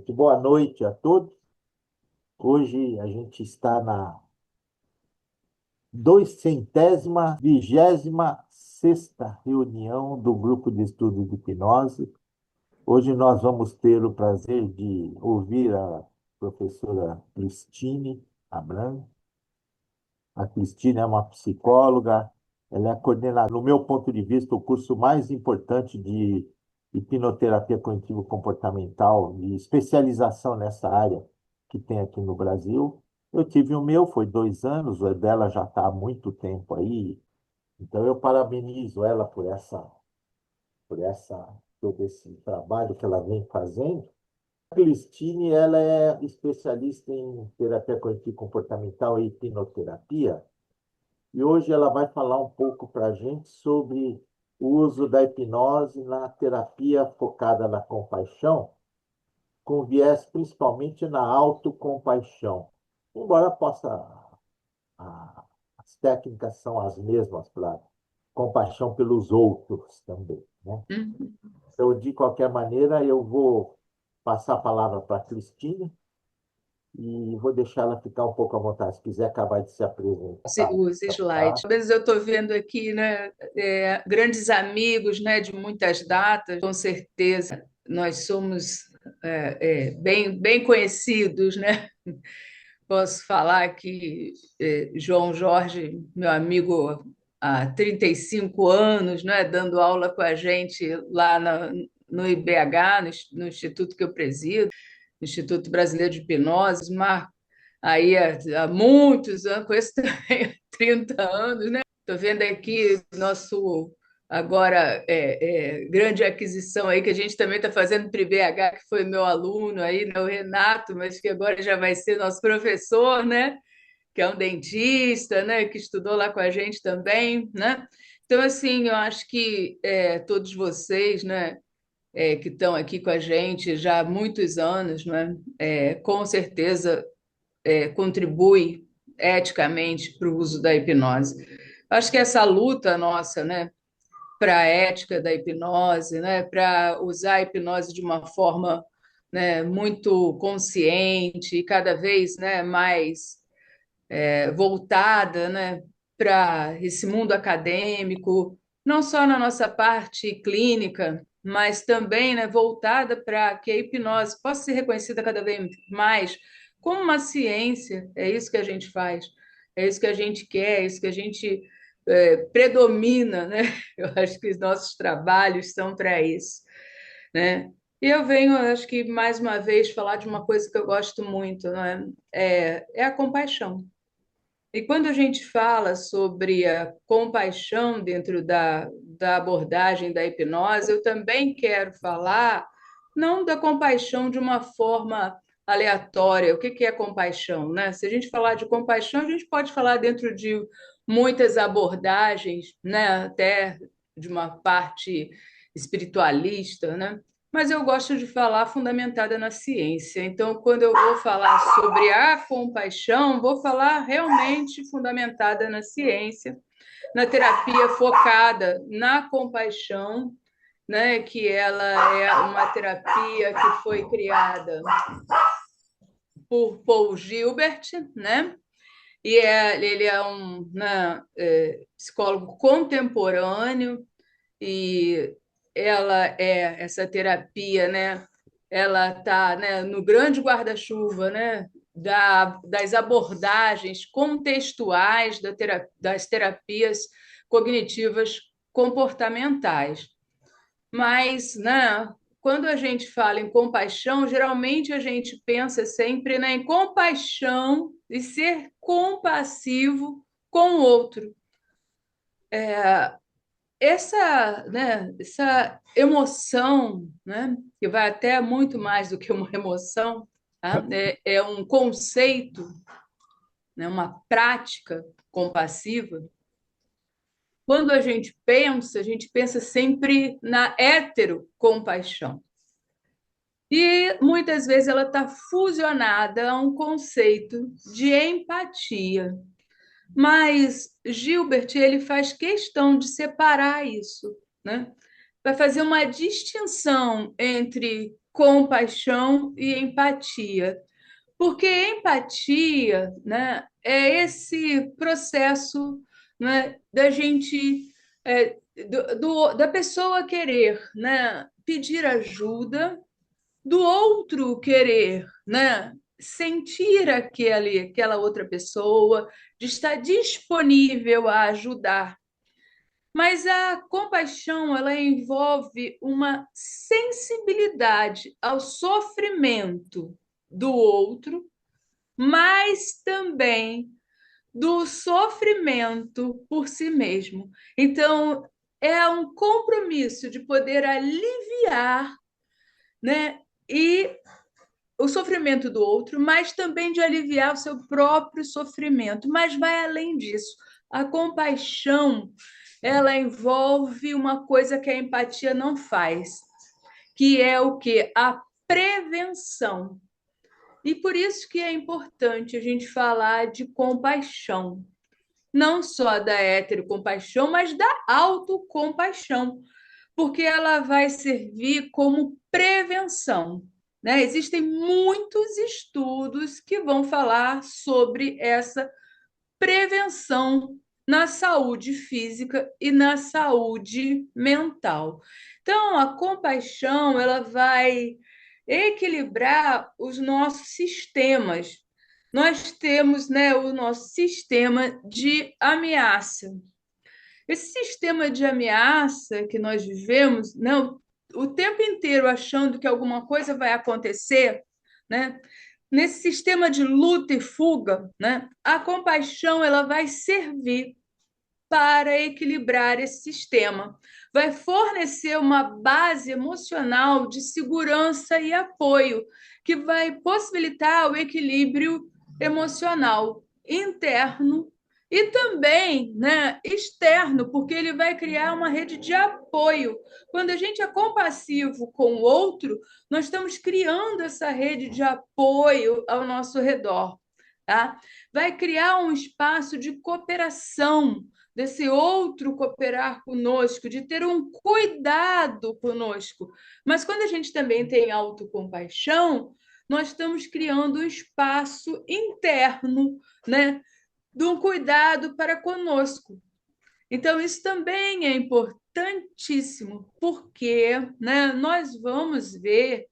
gente. Boa noite a todos. Hoje a gente está na 226ª reunião do Grupo de Estudo de Hipnose. Hoje nós vamos ter o prazer de ouvir a professora Cristine Abram. A Cristine é uma psicóloga, ela é coordenadora, no meu ponto de vista, o curso mais importante de hipnoterapia cognitivo-comportamental, de especialização nessa área que tem aqui no Brasil. Eu tive o meu, foi 2 anos, o dela já está há muito tempo aí, então eu parabenizo ela por todo esse trabalho que ela vem fazendo. A Cristine, ela é especialista em terapia cognitivo-comportamental e hipnoterapia. E hoje ela vai falar um pouco para a gente sobre o uso da hipnose na terapia focada na compaixão, com viés principalmente na autocompaixão. Embora a- as técnicas são as mesmas para compaixão pelos outros também, né? Uhum. Então, de qualquer maneira, eu vou passar a palavra para a Cristina e vou deixar ela ficar um pouco à vontade. Se quiser acabar de se apresentar, Os fica à slides. vontade. Talvez eu estou vendo aqui, né, grandes amigos, né, de muitas datas, com certeza nós somos bem conhecidos, né? Posso falar que João Jorge, meu amigo há 35 anos, né, dando aula com a gente lá no IBH, no instituto que eu presido, Instituto Brasileiro de Hipnose, aí há muitos anos, conheço também há 30 anos, né? Estou vendo aqui nosso agora grande aquisição aí que a gente também está fazendo para o IBH, que foi meu aluno aí, né, o Renato, mas que agora já vai ser nosso professor, né? Que é um dentista, né? Que estudou lá com a gente também, né? Então, assim, eu acho que todos vocês, né? Que estão aqui com a gente já há muitos anos, né? Com certeza contribui eticamente para o uso da hipnose. Acho que essa luta nossa, né, para a ética da hipnose, né, para usar a hipnose de uma forma, né, muito consciente e cada vez, né, mais voltada, né, para esse mundo acadêmico, não só na nossa parte clínica, mas também, né, voltada para que a hipnose possa ser reconhecida cada vez mais como uma ciência. É isso que a gente faz, é isso que a gente quer, é isso que a gente predomina, né? Eu acho que os nossos trabalhos são para isso, né? E eu venho, acho que mais uma vez, falar de uma coisa que eu gosto muito, né? É a compaixão. E quando a gente fala sobre a compaixão dentro da abordagem da hipnose, eu também quero falar não da compaixão de uma forma aleatória. O que é compaixão, né? Se a gente falar de compaixão, a gente pode falar dentro de muitas abordagens, né? Até de uma parte espiritualista, né? Mas eu gosto de falar fundamentada na ciência. Então, quando eu vou falar sobre a compaixão, vou falar realmente fundamentada na ciência, na terapia focada na compaixão, né, que ela é uma terapia que foi criada por Paul Gilbert, né? E ele é um, né, psicólogo contemporâneo e ela essa terapia, né? Ela está, né, no grande guarda-chuva, né? Das abordagens contextuais das terapias cognitivas comportamentais. Mas, né, quando a gente fala em compaixão, geralmente a gente pensa sempre, né, em compaixão e ser compassivo com o outro. Essa emoção, né, que vai até muito mais do que uma emoção, tá? É um conceito, né, uma prática compassiva. Quando a gente pensa sempre na heterocompaixão. E muitas vezes ela está fusionada a um conceito de empatia. Mas Gilbert ele faz questão de separar isso, né? vai fazer uma distinção entre compaixão e empatia. Porque empatia, né, é esse processo, né, da gente, da pessoa querer, né, pedir ajuda, do outro querer, né, sentir aquela outra pessoa, de estar disponível a ajudar. Mas a compaixão, ela envolve uma sensibilidade ao sofrimento do outro, mas também do sofrimento por si mesmo. Então, é um compromisso de poder aliviar, né, e o sofrimento do outro, mas também de aliviar o seu próprio sofrimento. Mas vai além disso. A compaixão, ela envolve uma coisa que a empatia não faz, que é o que? A prevenção. E por isso que é importante a gente falar de compaixão, não só da heterocompaixão, mas da autocompaixão, porque ela vai servir como prevenção, né? Existem muitos estudos que vão falar sobre essa prevenção na saúde física e na saúde mental. Então, a compaixão, ela vai equilibrar os nossos sistemas. Nós temos, né, o nosso sistema de ameaça. Esse sistema de ameaça que nós vivemos, não, o tempo inteiro achando que alguma coisa vai acontecer, né? Nesse sistema de luta e fuga, né? A compaixão ela vai servir para equilibrar esse sistema, vai fornecer uma base emocional de segurança e apoio que vai possibilitar o equilíbrio emocional interno e também, né, externo, porque ele vai criar uma rede de apoio. Quando a gente é compassivo com o outro, nós estamos criando essa rede de apoio ao nosso redor, tá? Vai criar um espaço de cooperação, desse outro cooperar conosco, de ter um cuidado conosco. Mas quando a gente também tem autocompaixão, nós estamos criando um espaço interno, né, de um cuidado para conosco. Então, isso também é importantíssimo, porque, né, nós vamos ver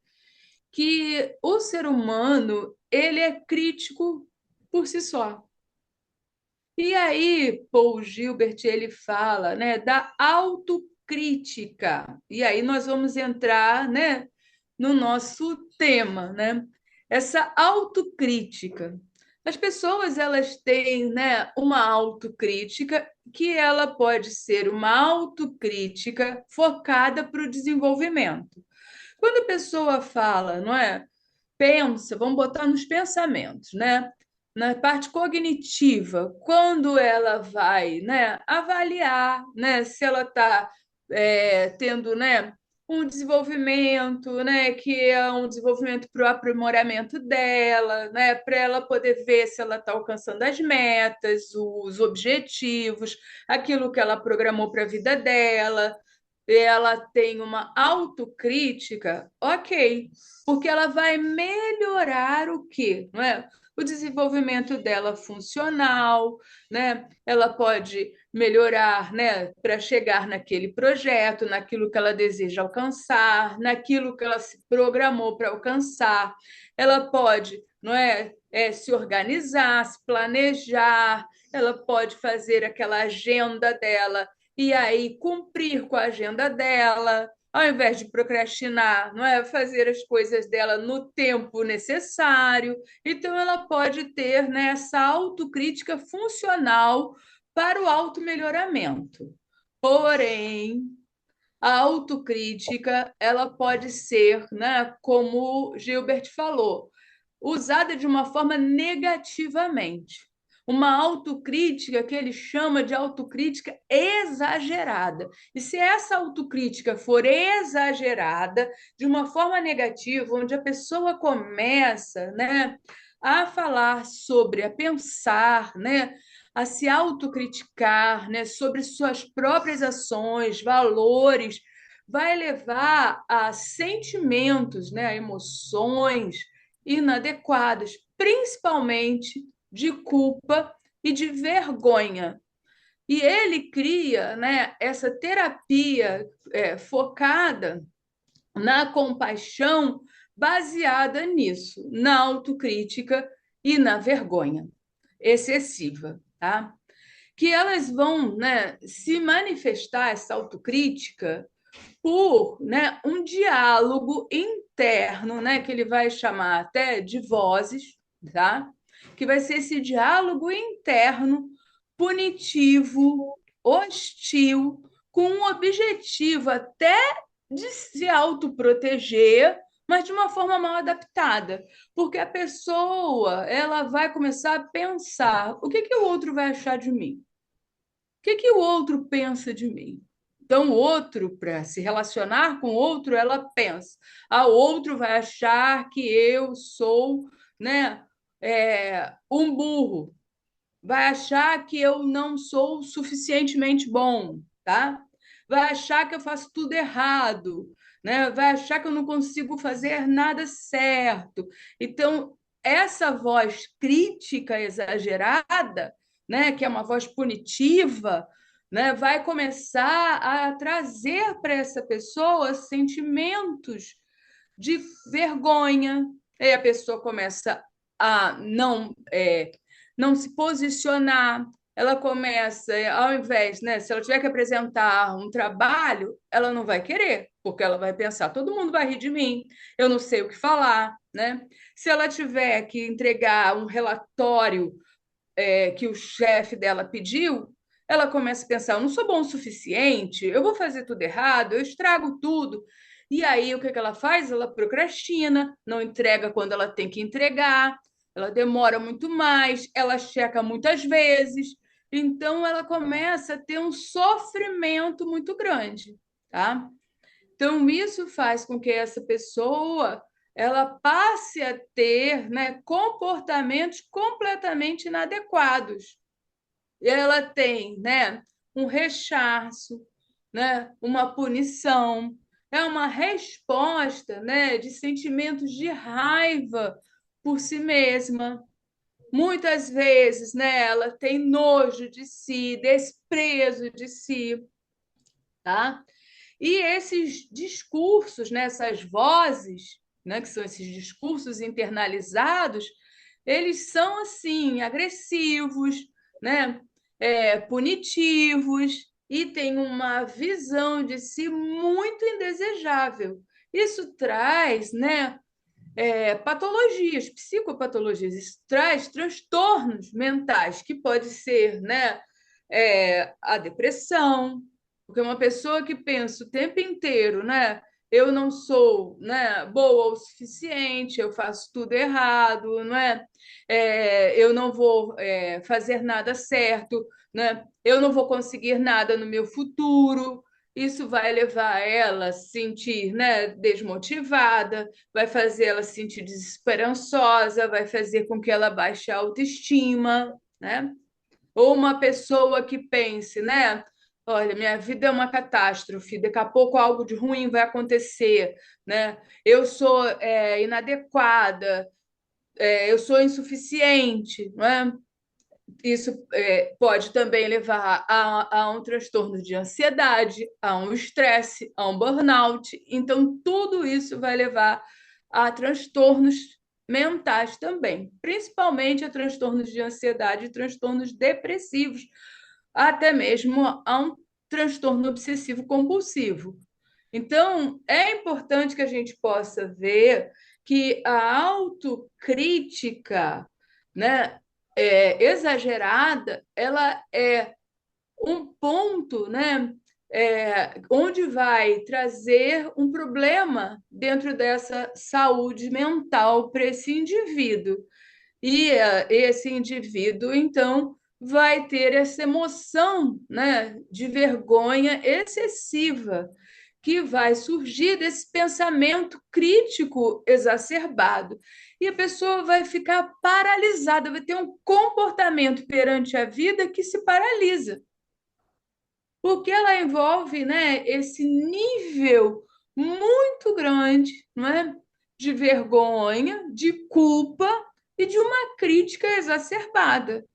que o ser humano ele é crítico por si só. E aí, Paul Gilbert, ele fala, né, da autocrítica. E aí nós vamos entrar, né, no nosso tema, né? Essa autocrítica. As pessoas, elas têm, né, uma autocrítica que ela pode ser uma autocrítica focada para o desenvolvimento. Quando a pessoa fala, não é? Pensa, vamos botar nos pensamentos, né? Na parte cognitiva, quando ela vai, né, avaliar, né, se ela está tendo, né, um desenvolvimento, né, que é um desenvolvimento para o aprimoramento dela, né, para ela poder ver se ela está alcançando as metas, os objetivos, aquilo que ela programou para a vida dela, ela tem uma autocrítica, ok, porque ela vai melhorar o quê? Não é? O desenvolvimento dela funcional, né? Ela pode melhorar, né, para chegar naquele projeto, naquilo que ela deseja alcançar, naquilo que ela se programou para alcançar. Ela pode, não é, se organizar, se planejar, ela pode fazer aquela agenda dela e aí cumprir com a agenda dela, ao invés de procrastinar, não é fazer as coisas dela no tempo necessário. Então, ela pode ter, né, essa autocrítica funcional para o automelhoramento. Porém, a autocrítica ela pode ser, né, como Gilbert falou, usada de uma forma negativamente. Uma autocrítica que ele chama de autocrítica exagerada. E se essa autocrítica for exagerada, de uma forma negativa, onde a pessoa começa, né, a falar sobre, a pensar, né, a se autocriticar, né, sobre suas próprias ações, valores, vai levar a sentimentos, né, a emoções inadequadas, principalmente de culpa e de vergonha. E ele cria, né, essa terapia focada na compaixão, baseada nisso, na autocrítica e na vergonha excessiva, tá? Que elas vão, né, se manifestar essa autocrítica por, né, um diálogo interno, né, que ele vai chamar até de vozes, tá? Que vai ser esse diálogo interno punitivo, hostil, com um objetivo até de se autoproteger, mas de uma forma mal adaptada, porque a pessoa ela vai começar a pensar: o que que o outro vai achar de mim? O que que o outro pensa de mim? Então, o outro, para se relacionar com o outro, ela pensa: o outro vai achar que eu sou, né, um burro, vai achar que eu não sou suficientemente bom, tá? Vai achar que eu faço tudo errado, né? Vai achar que eu não consigo fazer nada certo. Então, essa voz crítica exagerada, né, que é uma voz punitiva, né, vai começar a trazer para essa pessoa sentimentos de vergonha. E a pessoa começa a não se posicionar, ela começa, ao invés, né, se ela tiver que apresentar um trabalho, ela não vai querer, porque ela vai pensar: todo mundo vai rir de mim, eu não sei o que falar, né? Se ela tiver que entregar um relatório que o chefe dela pediu, ela começa a pensar: eu não sou bom o suficiente, eu vou fazer tudo errado, eu estrago tudo. E aí, o que que ela faz? Ela procrastina, não entrega quando ela tem que entregar, ela demora muito mais, ela checa muitas vezes. Então, ela começa a ter um sofrimento muito grande, tá? Então, isso faz com que essa pessoa ela passe a ter, né, comportamentos completamente inadequados. E ela tem, né, um rechaço, né, uma punição, é uma resposta, né, de sentimentos de raiva por si mesma. Muitas vezes, né, ela tem nojo de si, desprezo de si, tá? E esses discursos, né, essas vozes, né, que são esses discursos internalizados, eles são assim agressivos, né, punitivos e têm uma visão de si muito indesejável. Isso traz, né, patologias, psicopatologias, isso traz transtornos mentais, que pode ser, né, a depressão, porque uma pessoa que pensa o tempo inteiro, né, eu não sou, né, boa o suficiente, eu faço tudo errado, não é? Eu não vou fazer nada certo, né? Eu não vou conseguir nada no meu futuro. Isso vai levar ela a se sentir, né, desmotivada, vai fazer ela se sentir desesperançosa, vai fazer com que ela baixe a autoestima, né? Ou uma pessoa que pense, né? Olha, minha vida é uma catástrofe, daqui a pouco algo de ruim vai acontecer, né? Eu sou inadequada, eu sou insuficiente, não é? Isso pode também levar a um transtorno de ansiedade, a um estresse, a um burnout. Então, tudo isso vai levar a transtornos mentais também, principalmente a transtornos de ansiedade e transtornos depressivos, até mesmo a um transtorno obsessivo compulsivo. Então, é importante que a gente possa ver que a autocrítica, né, exagerada, ela é um ponto, né, onde vai trazer um problema dentro dessa saúde mental para esse indivíduo. E esse indivíduo, então, vai ter essa emoção, né, de vergonha excessiva, que vai surgir desse pensamento crítico exacerbado. E a pessoa vai ficar paralisada, vai ter um comportamento perante a vida que se paralisa. porque ela envolve, né, esse nível muito grande, não é, de vergonha, de culpa e de uma crítica exacerbada.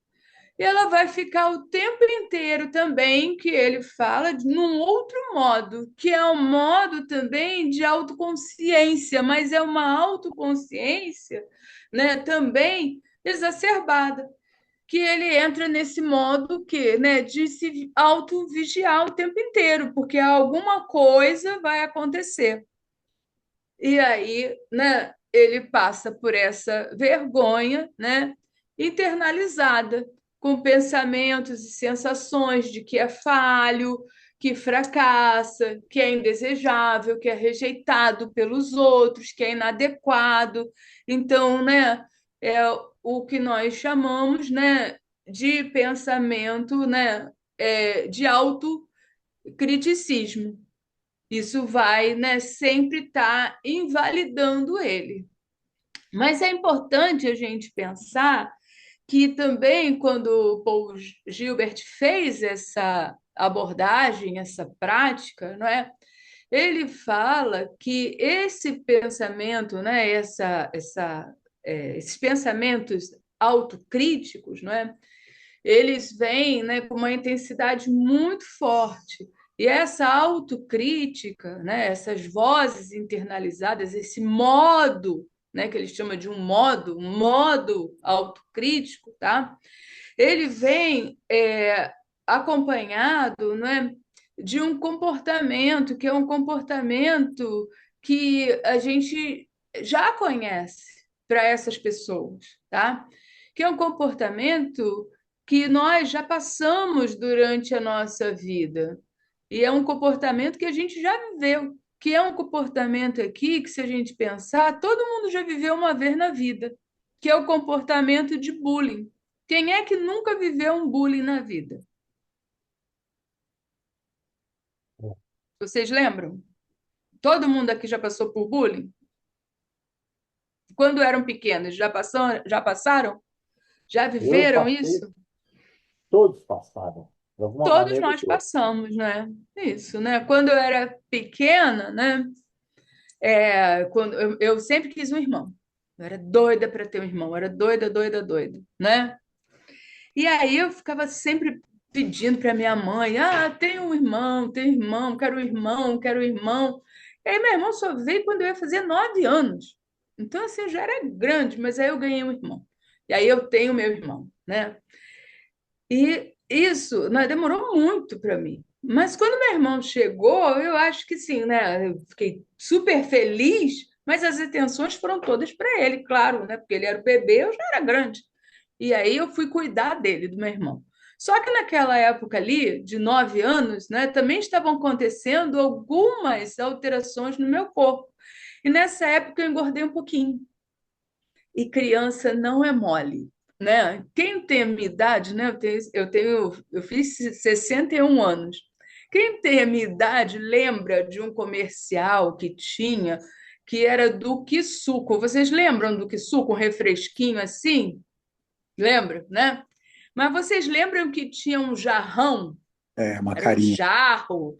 E ela vai ficar o tempo inteiro também que ele fala num outro modo, que é um modo também de autoconsciência, mas é uma autoconsciência, né, também exacerbada, que ele entra nesse modo que, né, de se autovigiar o tempo inteiro, porque alguma coisa vai acontecer. E aí, né, ele passa por essa vergonha, né, internalizada, com pensamentos e sensações de que é falho, que fracassa, que é indesejável, que é rejeitado pelos outros, que é inadequado. Então, né, é o que nós chamamos, né, de pensamento, né, de autocriticismo. Isso vai, né, sempre estar invalidando ele. Mas é importante a gente pensar que também, quando o Paul Gilbert fez essa abordagem, essa prática, não é? Ele fala que esse pensamento, né, esses pensamentos autocríticos, não é? Eles vêm, né, com uma intensidade muito forte. E essa autocrítica, né, essas vozes internalizadas, esse modo, né, que ele chama de um modo autocrítico, tá? Ele vem acompanhado, né, de um comportamento que é um comportamento que a gente já conhece para essas pessoas, tá? Que é um comportamento que nós já passamos durante a nossa vida. E é um comportamento que a gente já viveu, que é um comportamento aqui que, se a gente pensar, todo mundo já viveu uma vez na vida, que é o comportamento de bullying. Quem é que nunca viveu um bullying na vida? Vocês lembram? Todo mundo aqui já passou por bullying? Quando eram pequenos, já passaram? Já Eu viveram passei, isso? todos passaram. De alguma Todos maneira ou nós de outra. passamos, né? Isso, né? Quando eu era pequena, né? Quando eu sempre quis um irmão. Eu era doida para ter um irmão, eu era doida, doida, doida, né? E aí eu ficava sempre pedindo para minha mãe: ah, tem um irmão, quero um irmão, quero um irmão. E aí meu irmão só veio quando eu ia fazer 9 anos. Então, assim, eu já era grande, mas aí eu ganhei um irmão. E aí eu tenho meu irmão, né? E isso, né, demorou muito para mim. Mas quando meu irmão chegou, eu acho que sim, né? Eu fiquei super feliz, mas as atenções foram todas para ele, claro, né? Porque ele era o bebê, eu já era grande. E aí eu fui cuidar dele, do meu irmão. Só que naquela época ali, de 9 anos, né, também estavam acontecendo algumas alterações no meu corpo. E nessa época eu engordei um pouquinho. E criança não é mole, né? Quem tem a minha idade, né? Eu fiz 61 anos. Quem tem a minha idade lembra de um comercial que tinha, que era do Quisuco. Vocês lembram do Quisuco, um refresquinho assim? Lembra, né? Mas vocês lembram que tinha um jarrão? É, uma Era carinha. o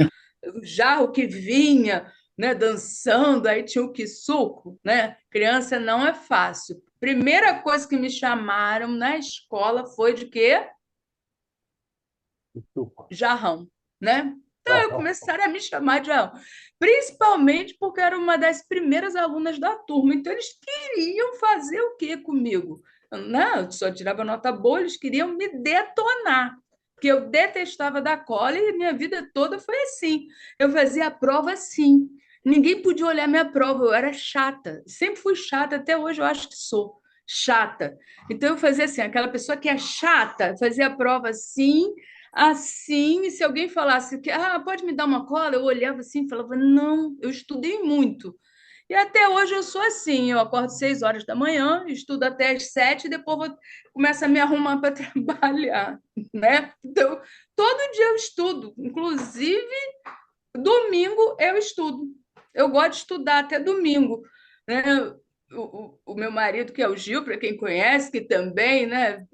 jarro que vinha, né, dançando, aí tinha o quisuco, né? Criança não é fácil. Primeira coisa que me chamaram na escola foi de quê? Suco. Jarrão, né? Então eu Tá. começaram a me chamar de jarrão, principalmente porque era uma das primeiras alunas da turma, então eles queriam fazer o quê comigo? Não, eu só tirava nota boa, eles queriam me detonar, porque eu detestava dar cola e minha vida toda foi assim. Eu fazia a prova assim. Ninguém podia olhar minha prova, eu era chata. Sempre fui chata, até hoje eu acho que sou chata. Então eu fazia assim, aquela pessoa que é chata, fazia a prova assim, assim, e se alguém falasse que pode me dar uma cola, eu olhava assim e falava, não, eu estudei muito. E até hoje eu sou assim, eu acordo 6 horas da manhã, estudo até às 7 e depois começo a me arrumar para trabalhar, né? Então, todo dia eu estudo, inclusive domingo eu estudo. Eu gosto de estudar até domingo, né? O meu marido, que é o Gil, para quem conhece, que também, né,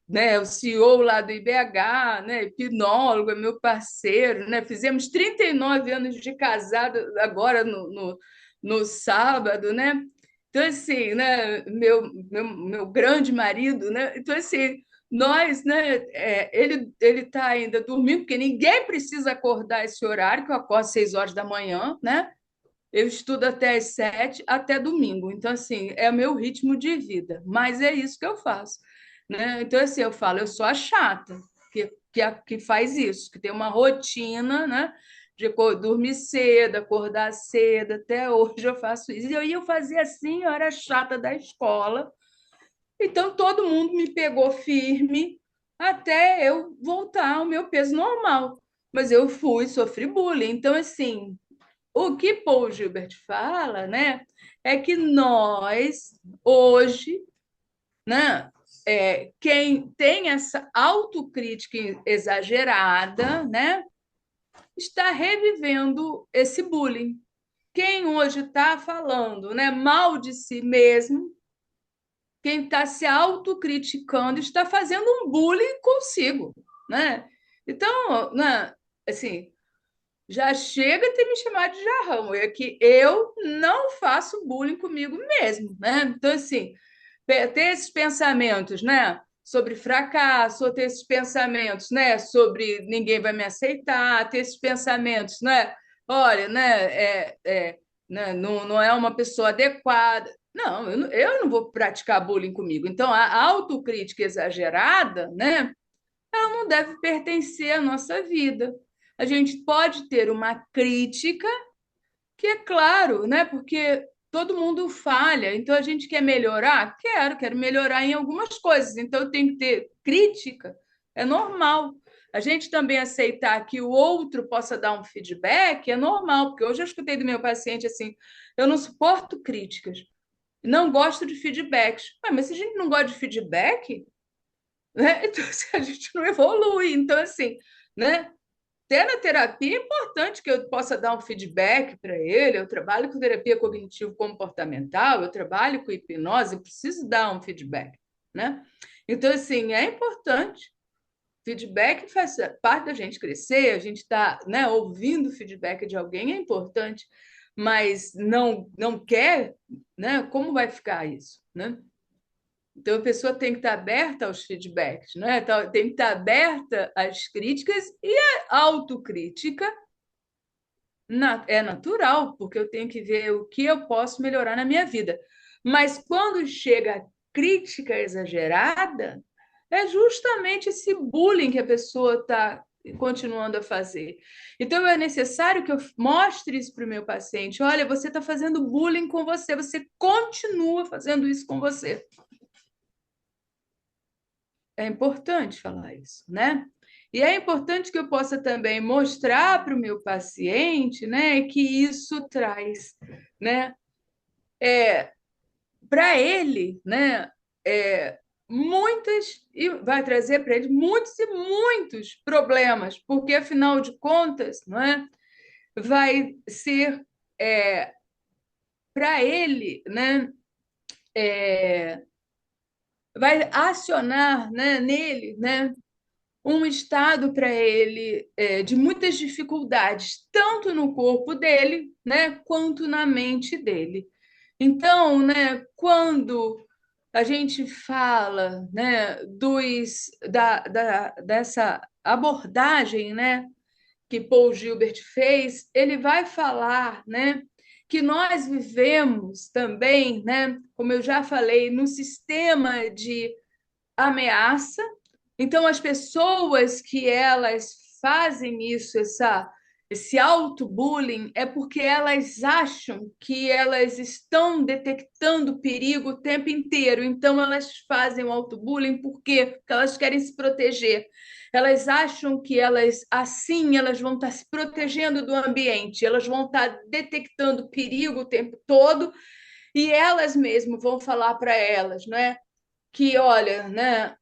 né, o CEO lá do IBH, né, hipnólogo, é meu parceiro, né, fizemos 39 anos de casado agora no sábado, né? Então, assim, né, meu grande marido, né? Então, assim, nós, né, ele está ainda dormindo, porque ninguém precisa acordar esse horário, que eu acordo 6 horas da manhã, né? Eu estudo até às 7, até domingo. Então, assim, é o meu ritmo de vida. Mas é isso que eu faço, né? Então, assim, eu falo, eu sou a chata que faz isso, que tem uma rotina, né? De dormir cedo, acordar cedo. Até hoje eu faço isso. E eu fazia assim, eu era chata da escola. Então, todo mundo me pegou firme até eu voltar ao meu peso normal. Mas eu fui, sofri bullying. Então, assim, o que Paul Gilbert fala, né, é que nós, hoje, né, quem tem essa autocrítica exagerada, né, está revivendo esse bullying. Quem hoje está falando, né, mal de si mesmo, quem está se autocriticando, está fazendo um bullying consigo, né? Então, né, assim, já chega a ter me chamado de jarrão. É que eu não faço bullying comigo mesmo, né? Então, assim, ter esses pensamentos, né? Sobre fracasso, ou ter esses pensamentos, né? Sobre ninguém vai me aceitar, ter esses pensamentos, né? Olha, né? Né? Não é uma pessoa adequada. Não, eu não vou praticar bullying comigo. Então, a autocrítica exagerada, né? Ela não deve pertencer à nossa vida. A gente pode ter uma crítica, que é claro, né? Porque todo mundo falha, então a gente quer melhorar? Quero melhorar em algumas coisas, então eu tenho que ter crítica, é normal. A gente também aceitar que o outro possa dar um feedback é normal, porque hoje eu escutei do meu paciente assim: eu não suporto críticas, não gosto de feedbacks. Mas se a gente não gosta de feedback, né? Então, assim, a gente não evolui. Então, assim, né? Até na terapia é importante que eu possa dar um feedback para ele. Eu trabalho com terapia cognitivo-comportamental, eu trabalho com hipnose, eu preciso dar um feedback, né? Então, assim, é importante. Feedback faz parte da gente crescer, a gente está, né, ouvindo feedback de alguém é importante, mas não quer, né? Como vai ficar isso, né? Então, a pessoa tem que estar aberta aos feedbacks, né? Tem que estar aberta às críticas e a autocrítica é natural, porque eu tenho que ver o que eu posso melhorar na minha vida. Mas quando chega a crítica exagerada, é justamente esse bullying que a pessoa está continuando a fazer. Então, é necessário que eu mostre isso para o meu paciente. Olha, você está fazendo bullying com você, você continua fazendo isso com você. É importante falar isso, né? E é importante que eu possa também mostrar para o meu paciente, né, que isso traz, né, para ele, né, muitas e vai trazer para ele muitos e muitos problemas, porque afinal de contas, não é, vai ser para ele, né, vai acionar, né, nele, né, um estado para ele de muitas dificuldades, tanto no corpo dele, né, quanto na mente dele. Então, né, quando a gente fala, né, dessa abordagem, né, que Paul Gilbert fez, ele vai falar, né, que nós vivemos também, né, como eu já falei, no sistema de ameaça. Então, as pessoas que elas fazem isso, esse auto-bullying, é porque elas acham que elas estão detectando perigo o tempo inteiro. Então, elas fazem o auto-bullying porque elas querem se proteger. Elas acham que elas, assim, elas vão estar se protegendo do ambiente, elas vão estar detectando perigo o tempo todo e elas mesmas vão falar para elas, não é? Que, olha, né,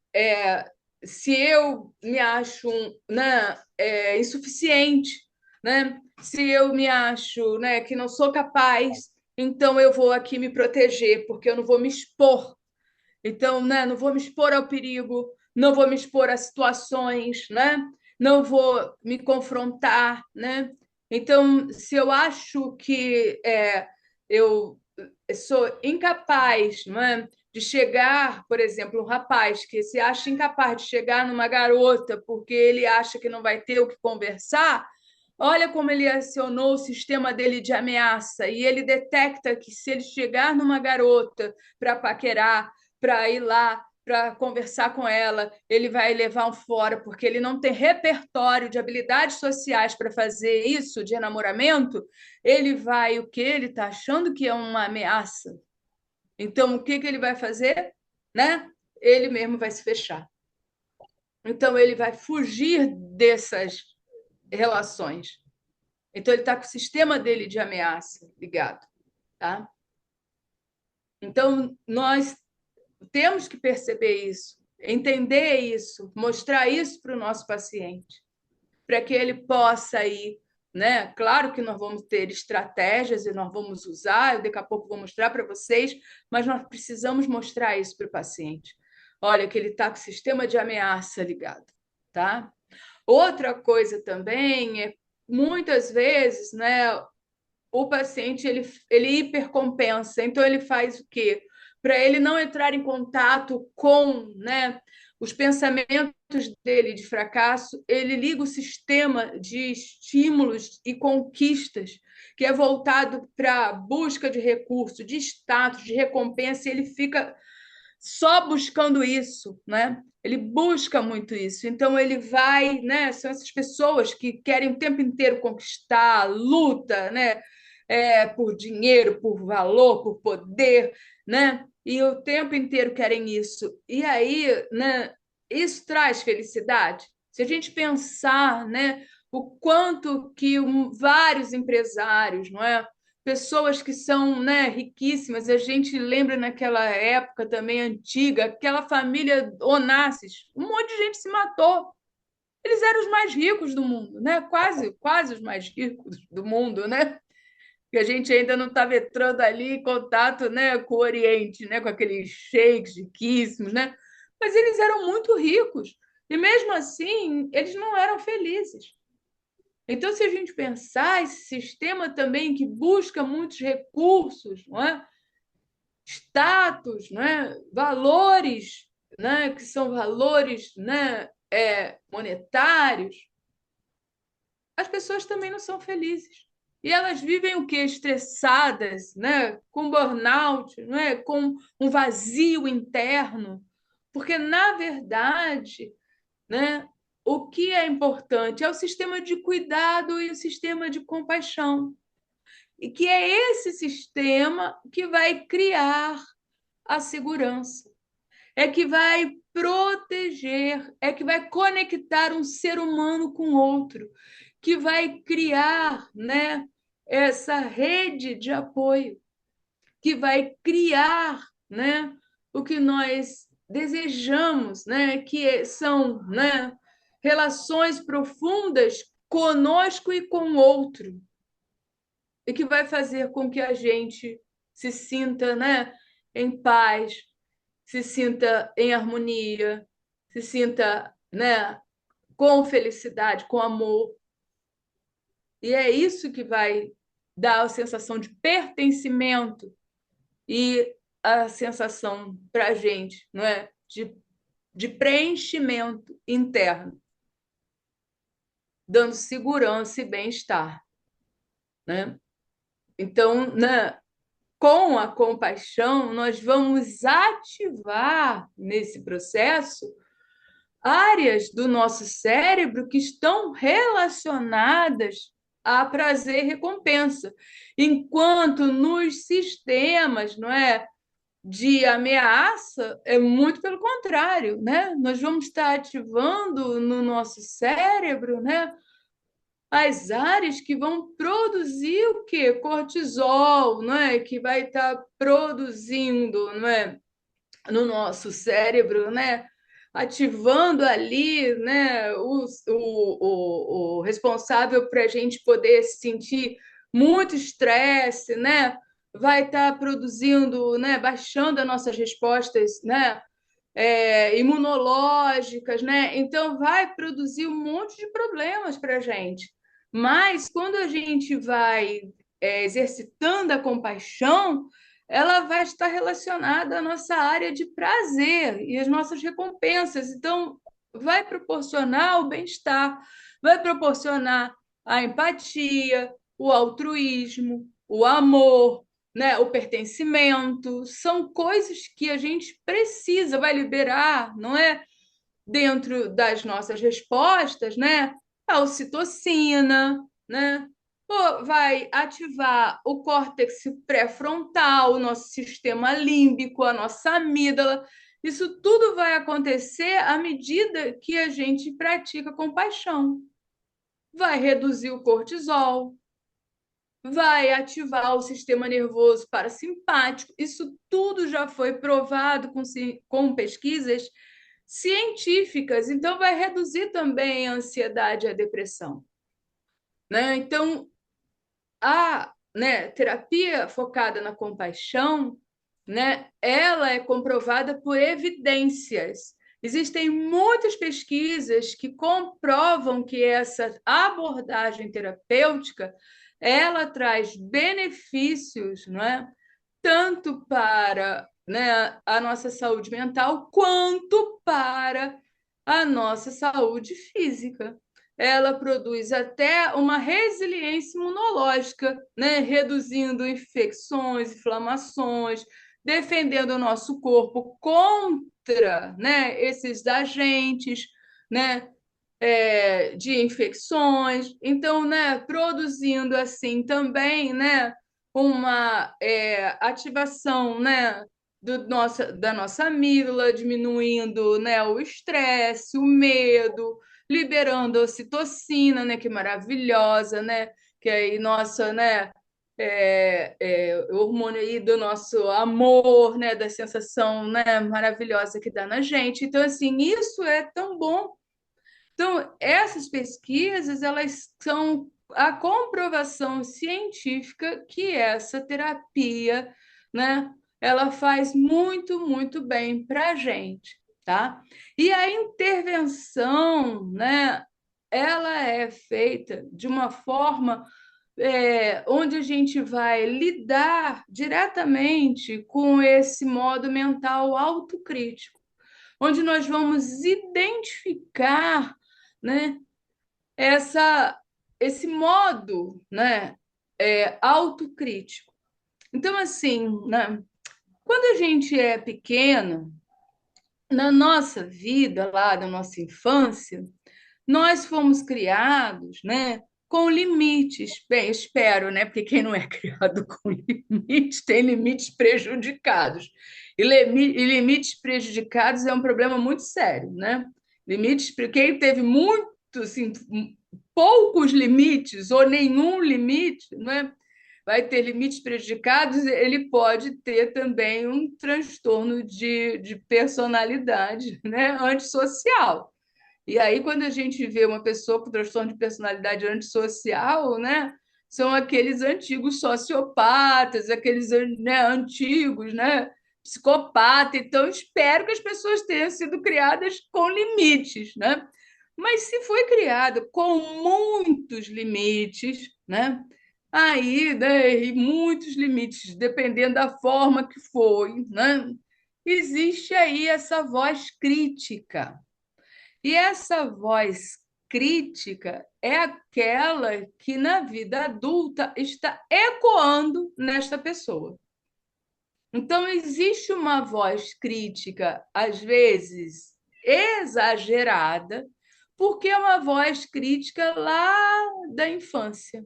se eu me acho, né, insuficiente, né, se eu me acho, né, que não sou capaz, então eu vou aqui me proteger, porque eu não vou me expor. Então, né, não vou me expor ao perigo, não vou me expor a situações, né? Não vou me confrontar, né? Então, se eu acho que eu sou incapaz, não é, de chegar, por exemplo, um rapaz que se acha incapaz de chegar numa garota porque ele acha que não vai ter o que conversar, olha como ele acionou o sistema dele de ameaça e ele detecta que se ele chegar numa garota para paquerar, para ir lá, para conversar com ela, ele vai levar um fora, porque ele não tem repertório de habilidades sociais para fazer isso de enamoramento, ele vai o que ele está achando que é uma ameaça. Então, o que que ele vai fazer? Né? Ele mesmo vai se fechar. Então, ele vai fugir dessas relações. Então, ele está com o sistema dele de ameaça ligado. Tá? Então, nós temos que perceber isso, entender isso, mostrar isso para o nosso paciente, para que ele possa ir, né? Claro que nós vamos ter estratégias e nós vamos usar, eu daqui a pouco vou mostrar para vocês, mas nós precisamos mostrar isso para o paciente. Olha, que ele está com o sistema de ameaça ligado, tá? Outra coisa também é, muitas vezes, né, o paciente ele hipercompensa, então ele faz o quê? Para ele não entrar em contato com, né, os pensamentos dele de fracasso, ele liga o sistema de estímulos e conquistas, que é voltado para a busca de recurso, de status, de recompensa, e ele fica só buscando isso, né? Ele busca muito isso. Então ele vai, né? São essas pessoas que querem o tempo inteiro conquistar, luta, né? Por dinheiro, por valor, por poder, né? E o tempo inteiro querem isso. E aí, né? Isso traz felicidade. Se a gente pensar, né? O quanto que vários empresários, não é? Pessoas que são, né, riquíssimas. A gente lembra naquela época também antiga, aquela família Onassis, um monte de gente se matou. Eles eram os mais ricos do mundo, né? Quase os mais ricos do mundo, né? Que a gente ainda não estava entrando ali em contato, né, com o Oriente, né, com aqueles sheiks riquíssimos, né? Mas eles eram muito ricos e mesmo assim eles não eram felizes. Então, se a gente pensar esse sistema também que busca muitos recursos, não é? Status, não é? Valores, né? Que são valores, né? Monetários, as pessoas também não são felizes. E elas vivem o quê? Estressadas, né? Com burnout, não é? Com um vazio interno. Porque, na verdade, né? O que é importante é o sistema de cuidado e o sistema de compaixão. E que é esse sistema que vai criar a segurança, é que vai proteger, é que vai conectar um ser humano com outro, que vai criar, né, essa rede de apoio, que vai criar, né, o que nós desejamos, né, que são, né, relações profundas conosco e com o outro, e que vai fazer com que a gente se sinta, né, em paz, se sinta em harmonia, se sinta, né, com felicidade, com amor. E é isso que vai dar a sensação de pertencimento e a sensação para a gente, não é? De preenchimento interno, dando segurança e bem-estar, né? Então, né, com a compaixão, nós vamos ativar nesse processo áreas do nosso cérebro que estão relacionadas a prazer e recompensa, enquanto nos sistemas, não é, de ameaça é muito pelo contrário, né? Nós vamos estar ativando no nosso cérebro, né, as áreas que vão produzir o quê? Cortisol, não é? Que vai estar produzindo, não é? No nosso cérebro, né? Ativando ali, né? O responsável para a gente poder sentir muito estresse, né? Vai estar produzindo, né? Baixando as nossas respostas, né? imunológicas, né? Então, vai produzir um monte de problemas para a gente. Mas, quando a gente vai exercitando a compaixão, ela vai estar relacionada à nossa área de prazer e às nossas recompensas. Então, vai proporcionar o bem-estar, vai proporcionar a empatia, o altruísmo, o amor, né, o pertencimento, são coisas que a gente precisa, vai liberar, não é? Dentro das nossas respostas, né? A ocitocina, né? Pô, vai ativar o córtex pré-frontal, o nosso sistema límbico, a nossa amígdala. Isso tudo vai acontecer à medida que a gente pratica compaixão. Vai reduzir o cortisol, vai ativar o sistema nervoso parasimpático. Isso tudo já foi provado com pesquisas científicas, então vai reduzir também a ansiedade e a depressão, né? Então, a, né, terapia focada na compaixão, né, ela é comprovada por evidências. Existem muitas pesquisas que comprovam que essa abordagem terapêutica ela traz benefícios, não é? Tanto para, né, a nossa saúde mental quanto para a nossa saúde física. Ela produz até uma resiliência imunológica, né? Reduzindo infecções, inflamações, defendendo o nosso corpo contra, né, esses agentes, né, de infecções. Então, né, produzindo assim também, né, uma ativação, né, da nossa amígdala, diminuindo, né, o estresse, o medo, liberando a ocitocina, né, que é maravilhosa, né, que aí nossa, né, o hormônio aí do nosso amor, né, da sensação, né, maravilhosa que dá na gente. Então, assim, isso é tão bom. Então, essas pesquisas, elas são a comprovação científica que essa terapia, né, ela faz muito, muito bem para a gente, tá? E a intervenção, né, ela é feita de uma forma onde a gente vai lidar diretamente com esse modo mental autocrítico, onde nós vamos identificar, né, essa, esse modo, né, autocrítico. Então, assim, né, quando a gente é pequeno, na nossa vida, lá na nossa infância, nós fomos criados, né, com limites. Bem, espero, né? Porque quem não é criado com limites tem limites prejudicados. E limites prejudicados é um problema muito sério, né? Limites, quem teve muito, assim, poucos limites ou nenhum limite, né? Vai ter limites prejudicados, ele pode ter também um transtorno de personalidade, né, antissocial. E aí, quando a gente vê uma pessoa com transtorno de personalidade antissocial, né, são aqueles antigos sociopatas, aqueles, né, antigos, né, psicopata. Então, espero que as pessoas tenham sido criadas com limites, né? Mas se foi criado com muitos limites, né? Aí, né, e muitos limites, dependendo da forma que foi, né? Existe aí essa voz crítica, e essa voz crítica é aquela que na vida adulta está ecoando nesta pessoa. Então, existe uma voz crítica, às vezes exagerada, porque é uma voz crítica lá da infância.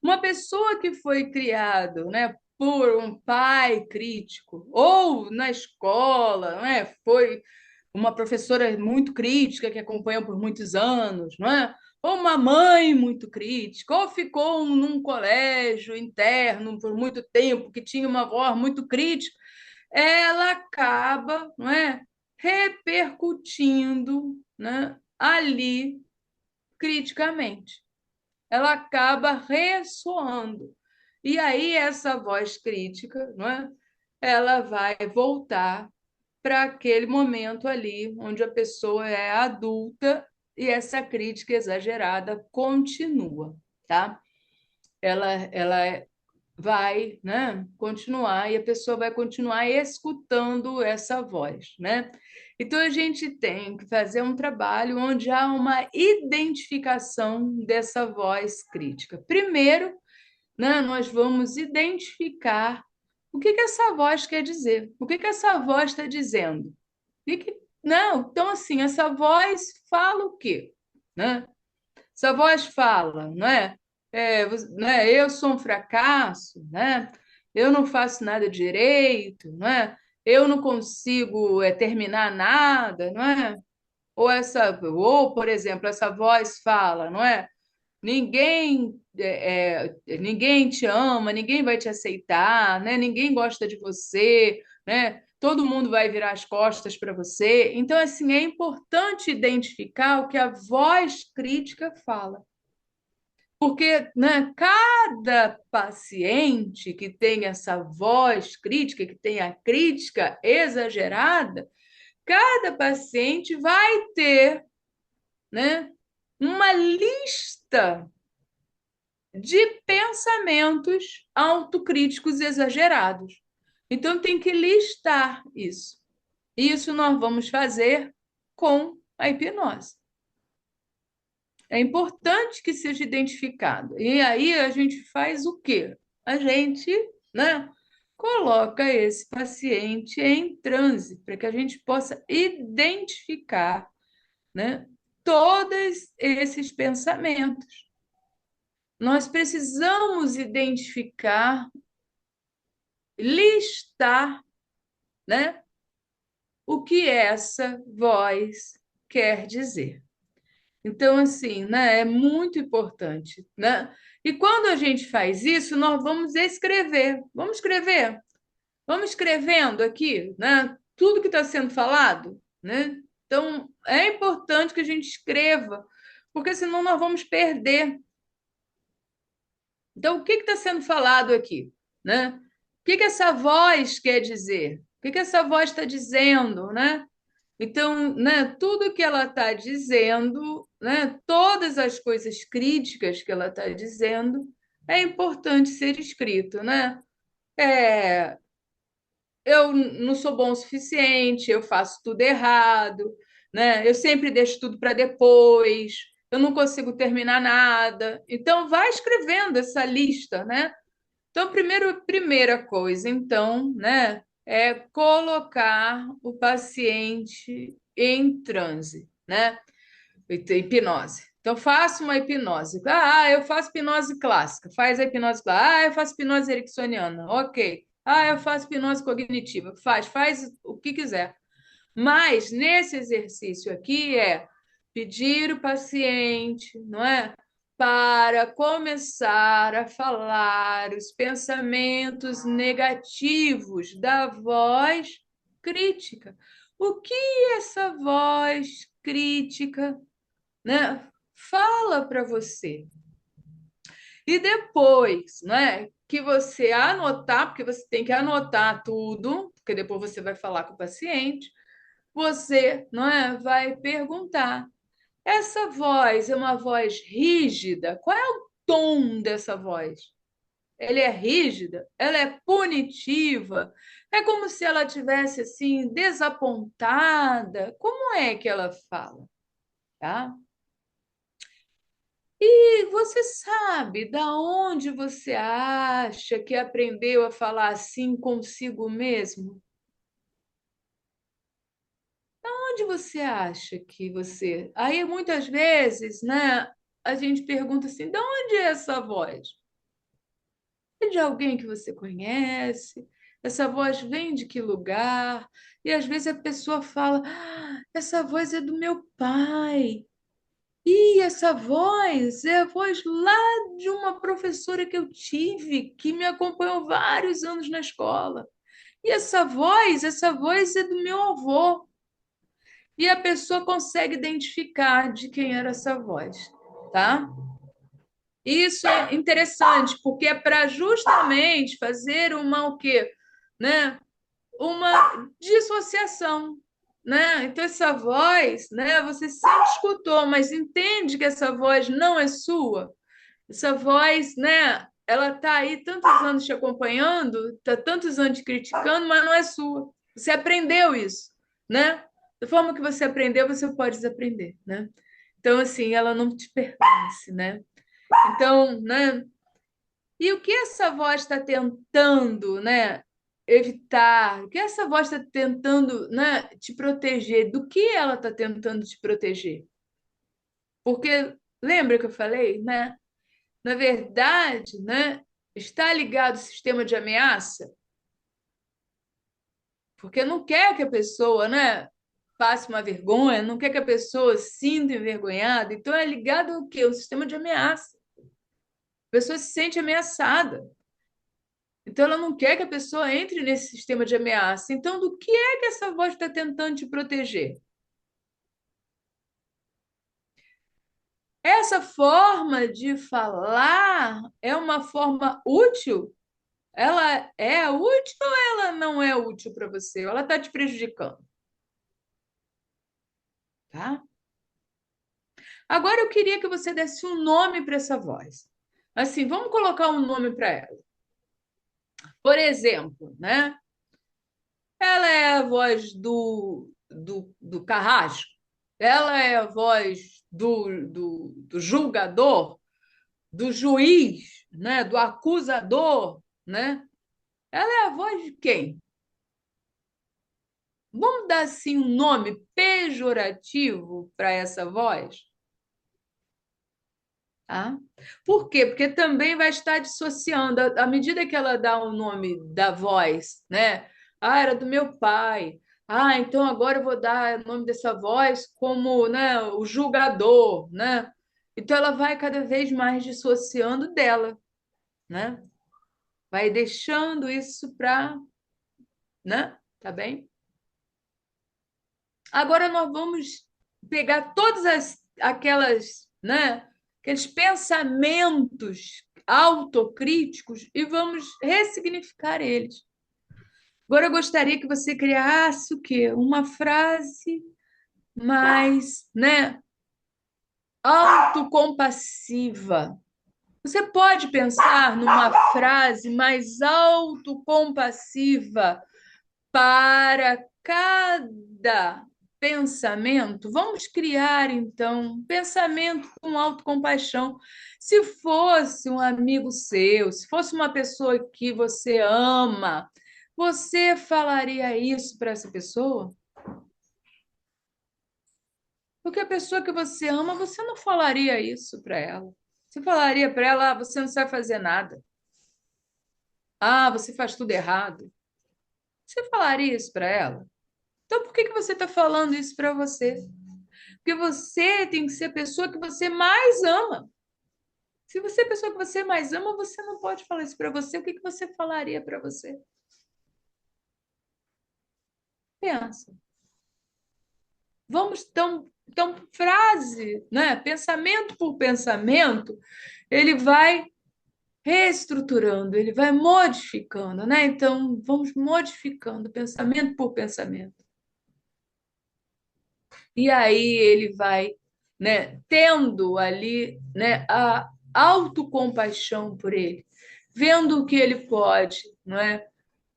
Uma pessoa que foi criada, né, por um pai crítico, ou na escola, né, foi uma professora muito crítica que acompanhou por muitos anos, não é? Ou uma mãe muito crítica, ou ficou num colégio interno por muito tempo que tinha uma voz muito crítica, ela acaba, não é, repercutindo, né, ali criticamente. Ela acaba ressoando. E aí essa voz crítica, não é? Ela vai voltar para aquele momento ali onde a pessoa é adulta e essa crítica exagerada continua, tá? Ela vai, né, continuar e a pessoa vai continuar escutando essa voz, né? Então a gente tem que fazer um trabalho onde há uma identificação dessa voz crítica. Primeiro, né, nós vamos identificar o que que essa voz quer dizer, o que que essa voz está dizendo. Não, então assim, essa voz fala o quê? Né? Essa voz fala, não é? Né? Eu sou um fracasso, né? Eu não faço nada direito, não é? Eu não consigo terminar nada, não é? Ou, por exemplo, essa voz fala, não é? Ninguém te ama, ninguém vai te aceitar, né? Ninguém gosta de você, né? Todo mundo vai virar as costas para você. Então, assim, é importante identificar o que a voz crítica fala. Porque, né, cada paciente que tem essa voz crítica, que tem a crítica exagerada, cada paciente vai ter, né, uma lista de pensamentos autocríticos exagerados. Então, tem que listar isso. Isso nós vamos fazer com a hipnose. É importante que seja identificado. E aí a gente faz o quê? A gente, né, coloca esse paciente em transe para que a gente possa identificar, né, todos esses pensamentos. Nós precisamos identificar, listar, né, o que essa voz quer dizer. Então, assim, né, é muito importante, né? E quando a gente faz isso, nós vamos escrever. Vamos escrever. Vamos escrevendo aqui, né? Tudo que está sendo falado, né? Então, é importante que a gente escreva, porque senão nós vamos perder. Então, o que está sendo falado aqui, né? O que que essa voz quer dizer? O que que essa voz está dizendo, né? Então, né, tudo que ela está dizendo, né, todas as coisas críticas que ela está dizendo, é importante ser escrito, né? É, eu não sou bom o suficiente, eu faço tudo errado, né? Eu sempre deixo tudo para depois, eu não consigo terminar nada. Então, vai escrevendo essa lista, né? Então, primeira coisa, então, né, é colocar o paciente em transe, né? Hipnose. Então, faça uma hipnose. Ah, eu faço hipnose clássica. Faz a hipnose clássica. Ah, eu faço hipnose ericksoniana. Ok. Ah, eu faço hipnose cognitiva. Faz o que quiser. Mas nesse exercício aqui é pedir o paciente, não é? Para começar a falar os pensamentos negativos da voz crítica. O que essa voz crítica, né, fala para você? E depois, né, que você anotar, porque você tem que anotar tudo, porque depois você vai falar com o paciente, você, não é, vai perguntar: essa voz é uma voz rígida? Qual é o tom dessa voz? Ela é rígida? Ela é punitiva? É como se ela tivesse assim desapontada? Como é que ela fala, tá? E você sabe da onde você acha que aprendeu a falar assim consigo mesmo? Onde você acha que você. Aí muitas vezes, né, a gente pergunta assim: de onde é essa voz? É de alguém que você conhece? Essa voz vem de que lugar? E às vezes a pessoa fala: essa voz é do meu pai. E essa voz é a voz lá de uma professora que eu tive, que me acompanhou vários anos na escola. E essa voz é do meu avô. E a pessoa consegue identificar de quem era essa voz, tá? Isso é interessante, porque é para justamente fazer uma o quê? Né? uma dissociação, né? Então essa voz, né, você sempre escutou, mas entende que essa voz não é sua. Essa voz, né, ela tá aí tantos anos te acompanhando, tá tantos anos te criticando, mas não é sua. Você aprendeu isso, né? Da forma que você aprendeu, você pode desaprender, né? Então, assim, ela não te pertence, né? Então, né? E o que essa voz está tentando, né, evitar? O que essa voz está tentando, né, te proteger? Do que ela está tentando te proteger? Porque lembra que eu falei, né? Na verdade, né, está ligado ao sistema de ameaça, porque não quer que a pessoa, né, passe uma vergonha, não quer que a pessoa se sinta envergonhada. Então é ligado ao quê? O sistema de ameaça. A pessoa se sente ameaçada. Então, ela não quer que a pessoa entre nesse sistema de ameaça. Então, do que é que essa voz está tentando te proteger? Essa forma de falar é uma forma útil? Ela é útil ou ela não é útil para você? Ou ela está te prejudicando? Tá? Agora, eu queria que você desse um nome para essa voz. Assim, vamos colocar um nome para ela. Por exemplo, né? Ela é a voz do carrasco, ela é a voz do julgador, do juiz, né? Do acusador, né? Ela é a voz de quem? Vamos dar assim um nome pejorativo para essa voz? Tá? Por quê? Porque também vai estar dissociando, à medida que ela dá o nome da voz, né? Ah, era do meu pai. Ah, então agora eu vou dar o nome dessa voz como, né, o julgador, né? Então ela vai cada vez mais dissociando dela, né? Vai deixando isso para, né? Tá bem? Agora nós vamos pegar todas aquelas, né, aqueles pensamentos autocríticos e vamos ressignificar eles. Agora eu gostaria que você criasse o quê? Uma frase mais, né, autocompassiva. Você pode pensar numa frase mais autocompassiva para cada pensamento, vamos criar então um pensamento com autocompaixão. Se fosse um amigo seu, se fosse uma pessoa que você ama, você falaria isso para essa pessoa? Porque a pessoa que você ama, você não falaria isso para ela. Você falaria para ela: ah, você não sabe fazer nada. Ah, você faz tudo errado. Você falaria isso para ela? Então, por que que você está falando isso para você? Porque você tem que ser a pessoa que você mais ama. Se você é a pessoa que você mais ama, você não pode falar isso para você. O que que você falaria para você? Pensa. Vamos então frase, né? Pensamento por pensamento, ele vai reestruturando, ele vai modificando, né? Então, vamos modificando pensamento por pensamento. E aí ele vai, né, tendo ali, né, a autocompaixão por ele, vendo o que ele pode, não é,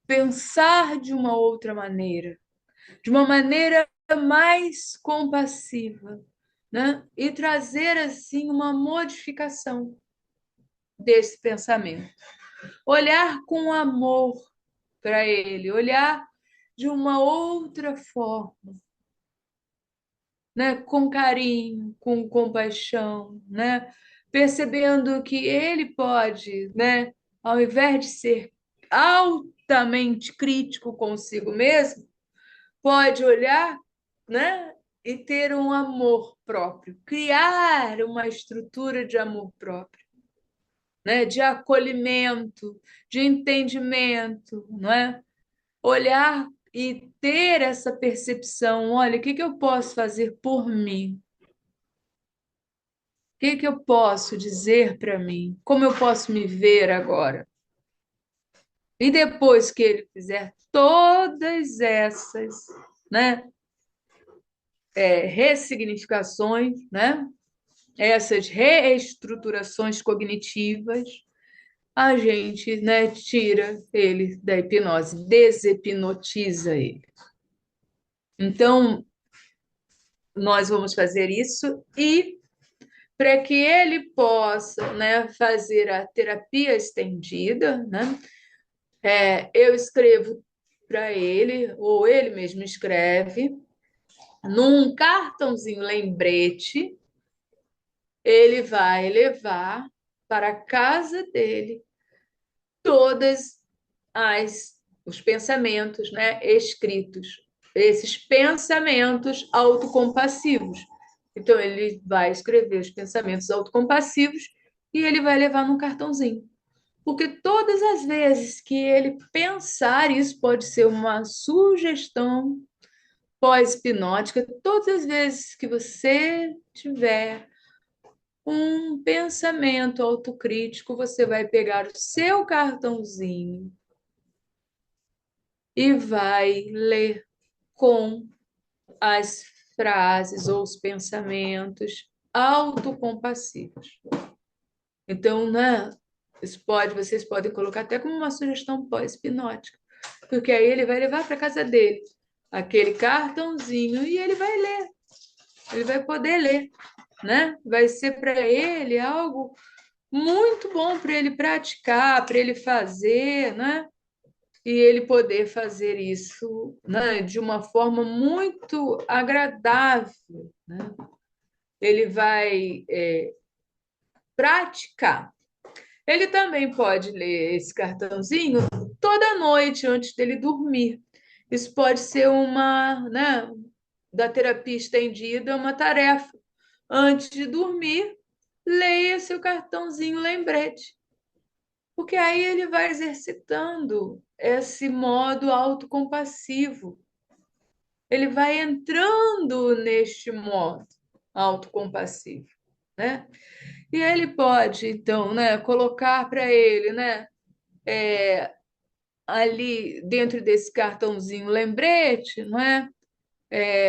pensar de uma outra maneira, de uma maneira mais compassiva, né, e trazer assim uma modificação desse pensamento, olhar com amor para ele, olhar de uma outra forma, né, com carinho, com compaixão, né, percebendo que ele pode, né, ao invés de ser altamente crítico consigo mesmo, pode olhar, né, e ter um amor próprio, criar uma estrutura de amor próprio, né, de acolhimento, de entendimento, não é? Olhar e ter essa percepção, olha, o que que eu posso fazer por mim? O que que eu posso dizer para mim? Como eu posso me ver agora? E depois que ele fizer todas essas, né, ressignificações, né, essas reestruturações cognitivas, a gente, né, tira ele da hipnose, deshipnotiza ele. Então, nós vamos fazer isso e para que ele possa, né, fazer a terapia estendida, né, eu escrevo para ele, ou ele mesmo escreve, num cartãozinho lembrete, ele vai levar para a casa dele todas as os pensamentos, né, escritos, esses pensamentos autocompassivos. Então ele vai escrever os pensamentos autocompassivos e ele vai levar num cartãozinho. Porque todas as vezes que ele pensar, isso pode ser uma sugestão pós-hipnótica, todas as vezes que você tiver um pensamento autocrítico, você vai pegar o seu cartãozinho e vai ler com as frases ou os pensamentos autocompassivos. Então, né, vocês podem colocar até como uma sugestão pós-hipnótica, porque aí ele vai levar para casa dele aquele cartãozinho e ele vai ler, ele vai poder ler, né? Vai ser para ele algo muito bom para ele praticar, para ele fazer, né? E ele poder fazer isso, né, de uma forma muito agradável, né? Ele vai praticar. Ele também pode ler esse cartãozinho toda noite antes dele dormir. Isso pode ser uma, né, da terapia estendida, uma tarefa. Antes de dormir, leia seu cartãozinho lembrete, porque aí ele vai exercitando esse modo autocompassivo. Ele vai entrando neste modo autocompassivo, né? E ele pode, então, né, colocar para ele, né, ali dentro desse cartãozinho lembrete, não é?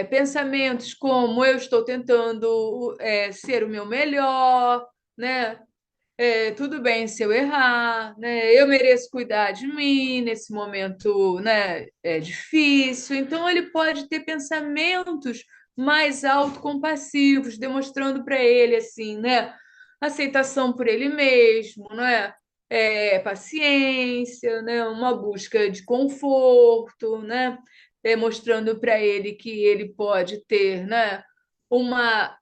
Pensamentos como eu estou tentando ser o meu melhor, né? Tudo bem se eu errar, né? Eu mereço cuidar de mim nesse momento, né? É difícil. Então ele pode ter pensamentos mais autocompassivos, demonstrando para ele assim, né? Aceitação por ele mesmo, né? Paciência, né? Uma busca de conforto, né? Mostrando para ele que ele pode ter, né? Uma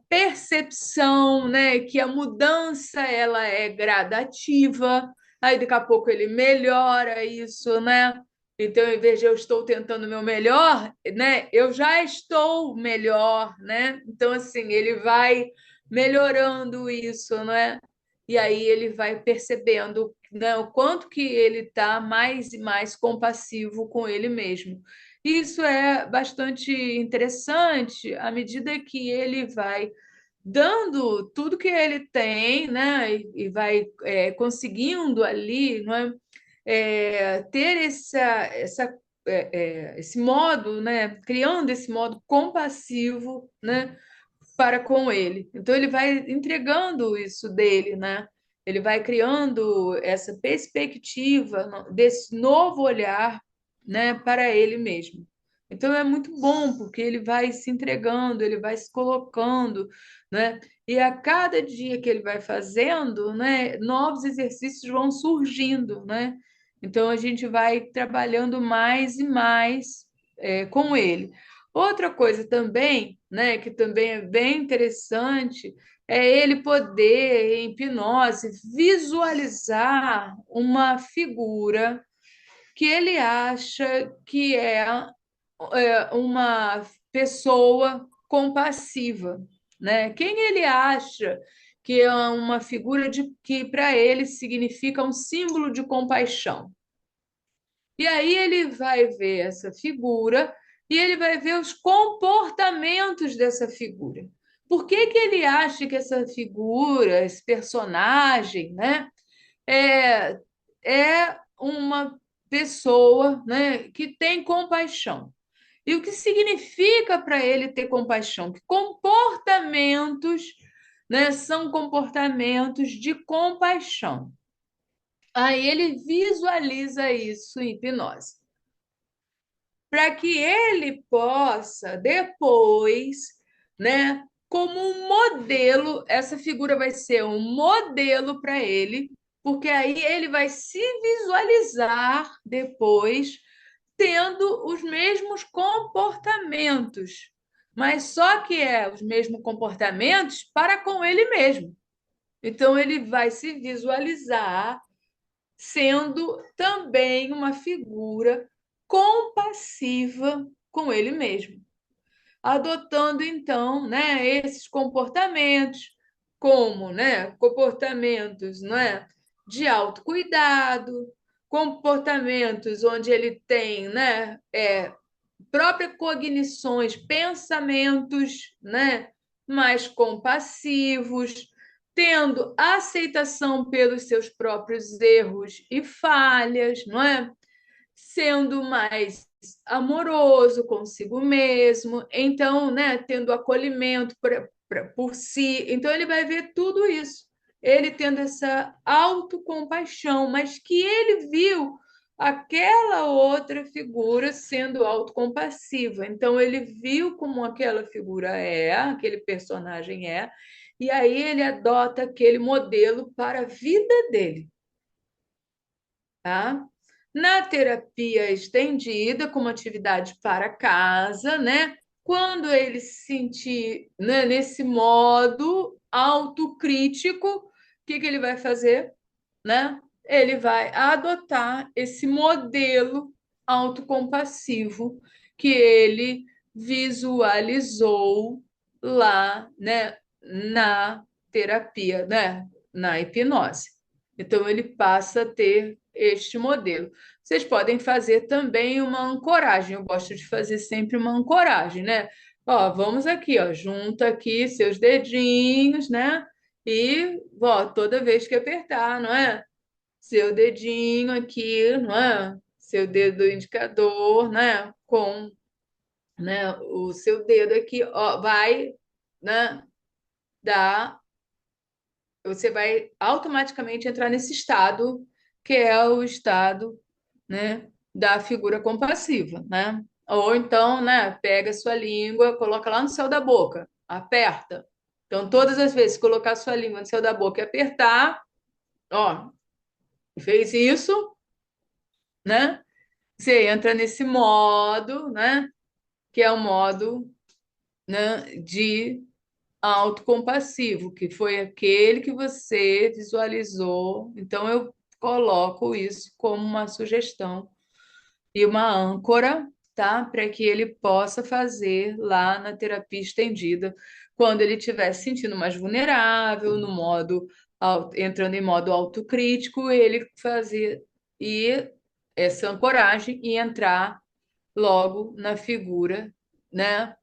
percepção, né, que a mudança ela é gradativa, aí daqui a pouco ele melhora isso, né? Então, em vez de eu estou tentando o meu melhor, né, eu já estou melhor, né? Então, assim, ele vai melhorando isso, né? E aí ele vai percebendo, né, o quanto que ele está mais e mais compassivo com ele mesmo. Isso é bastante interessante à medida que ele vai dando tudo que ele tem, né, e vai conseguindo ali, não é, ter esse modo, né, criando esse modo compassivo, né, para com ele. Então ele vai entregando isso dele, né? Ele vai criando essa perspectiva desse novo olhar, né, para ele mesmo. Então é muito bom porque ele vai se entregando, ele vai se colocando, né? E a cada dia que ele vai fazendo, né, novos exercícios vão surgindo, né? Então a gente vai trabalhando mais e mais com ele. Outra coisa também, né, que também é bem interessante, é ele poder, em hipnose, visualizar uma figura que ele acha que uma pessoa compassiva, né? Quem ele acha que é uma figura que para ele significa um símbolo de compaixão. E aí ele vai ver essa figura e ele vai ver os comportamentos dessa figura. Por que que ele acha que essa figura, esse personagem, né, é, é uma pessoa, né, que tem compaixão. E o que significa para ele ter compaixão? Que comportamentos, né, são comportamentos de compaixão. Aí ele visualiza isso em hipnose, para que ele possa depois, né, como um modelo, essa figura vai ser um modelo para ele, porque aí ele vai se visualizar depois tendo os mesmos comportamentos, mas só que é os mesmos comportamentos para com ele mesmo. Então ele vai se visualizar sendo também uma figura compassiva com ele mesmo, adotando então, né, esses comportamentos como, né, comportamentos, não é, de autocuidado, comportamentos onde ele tem, né, próprias cognições, pensamentos, né, mais compassivos, tendo aceitação pelos seus próprios erros e falhas, não é? Sendo mais amoroso consigo mesmo, então, né, tendo acolhimento por si. Então, ele vai ver tudo isso. Ele tendo essa autocompaixão, mas que ele viu aquela outra figura sendo autocompassiva. Então, ele viu como aquela figura é, aquele personagem é, e aí ele adota aquele modelo para a vida dele, tá? Na terapia estendida, como atividade para casa, né? Quando ele se sentir, né, nesse modo autocrítico, o que que ele vai fazer, né? Ele vai adotar esse modelo autocompassivo que ele visualizou lá, né, na terapia, né, na hipnose. Então ele passa a ter este modelo. Vocês podem fazer também uma ancoragem. Eu gosto de fazer sempre uma ancoragem, né? Ó, vamos aqui, ó, junta aqui seus dedinhos, né? E, ó, toda vez que apertar, não é? Seu dedinho aqui, não é? Seu dedo indicador, né? Com, né, o seu dedo aqui, ó, vai, né, dar, você vai automaticamente entrar nesse estado, que é o estado, né, da figura compassiva, né? Ou então, né, pega a sua língua, coloca lá no céu da boca, aperta. Então, todas as vezes que colocar a sua língua no céu da boca e apertar, ó, fez isso, né? Você entra nesse modo, né? Que é o modo, né, de autocompassivo, que foi aquele que você visualizou. Então, eu coloco isso como uma sugestão e uma âncora, tá? Para que ele possa fazer lá na terapia estendida, quando ele estiver se sentindo mais vulnerável, no modo, entrando em modo autocrítico, ele fazer e essa ancoragem e entrar logo na figura, né,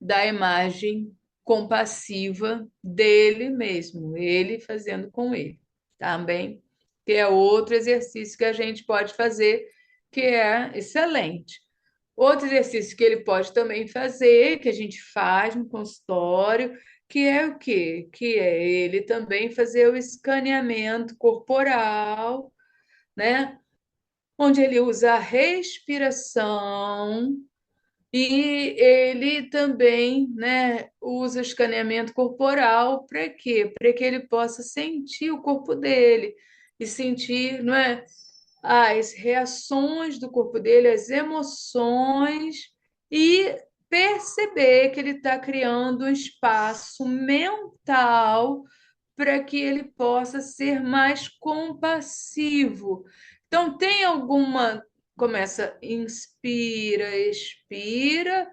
da imagem compassiva dele mesmo, ele fazendo com ele, também, que é outro exercício que a gente pode fazer, que é excelente. Outro exercício que ele pode também fazer, que a gente faz no consultório, que é o quê? Que é ele também fazer o escaneamento corporal, né? Onde ele usa a respiração e ele também, né, usa escaneamento corporal para quê? Para que ele possa sentir o corpo dele e sentir, não é, as reações do corpo dele, as emoções e perceber que ele está criando um espaço mental para que ele possa ser mais compassivo. Então, tem alguma. Começa, inspira, expira,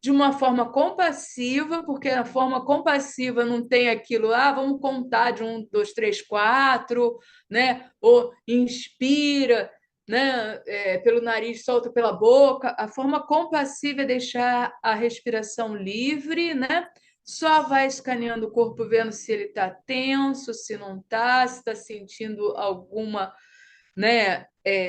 de uma forma compassiva, porque a forma compassiva não tem aquilo, vamos contar de um, dois, três, quatro, né? Ou inspira, né? Pelo nariz, solta pela boca. A forma compassiva é deixar a respiração livre, né? Só vai escaneando o corpo, vendo se ele está tenso, se não está, se está sentindo alguma né,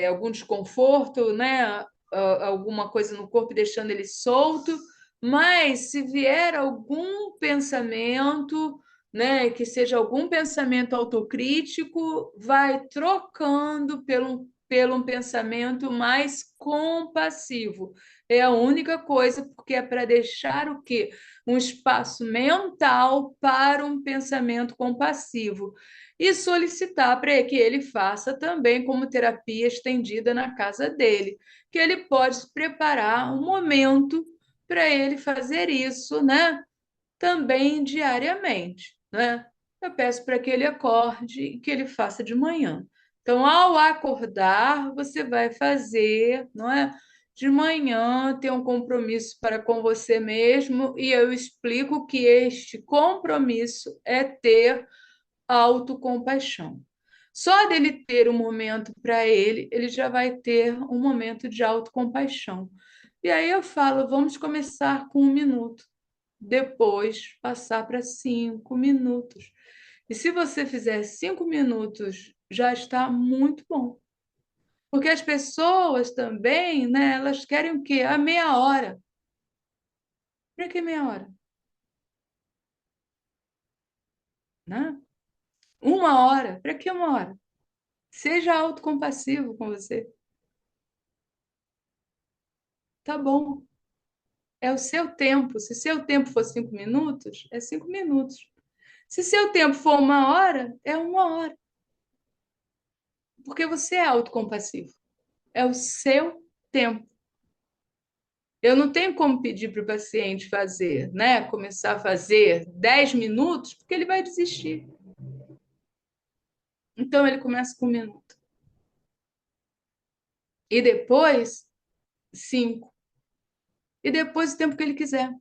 algum desconforto, né, alguma coisa no corpo deixando ele solto, mas se vier algum pensamento, né, que seja algum pensamento autocrítico, vai trocando pelo um pensamento mais compassivo. É a única coisa, porque é para deixar o quê? Um espaço mental para um pensamento compassivo e solicitar para que ele faça também como terapia estendida na casa dele, que ele pode preparar um momento para ele fazer isso, né? Também diariamente, né? Eu peço para que ele acorde e que ele faça de manhã. Então, ao acordar, você vai fazer, não é? De manhã, ter um compromisso para com você mesmo, e eu explico que este compromisso é ter autocompaixão. Só dele ter um momento para ele, ele já vai ter um momento de autocompaixão. E aí eu falo, vamos começar com 1 minuto, depois passar para 5 minutos. E se você fizer 5 minutos, já está muito bom. Porque as pessoas também, né, elas querem o quê? A meia hora. Para que meia hora? Né? 1 hora. Para que 1 hora? Seja autocompassivo com você. Tá bom. É o seu tempo. Se seu tempo for 5 minutos, é 5 minutos. Se seu tempo for 1 hora, é 1 hora. Porque você é autocompassivo. É o seu tempo. Eu não tenho como pedir para o paciente fazer, né? Começar a fazer 10 minutos, porque ele vai desistir. Então ele começa com 1 minuto. E depois, 5. E depois o tempo que ele quiser.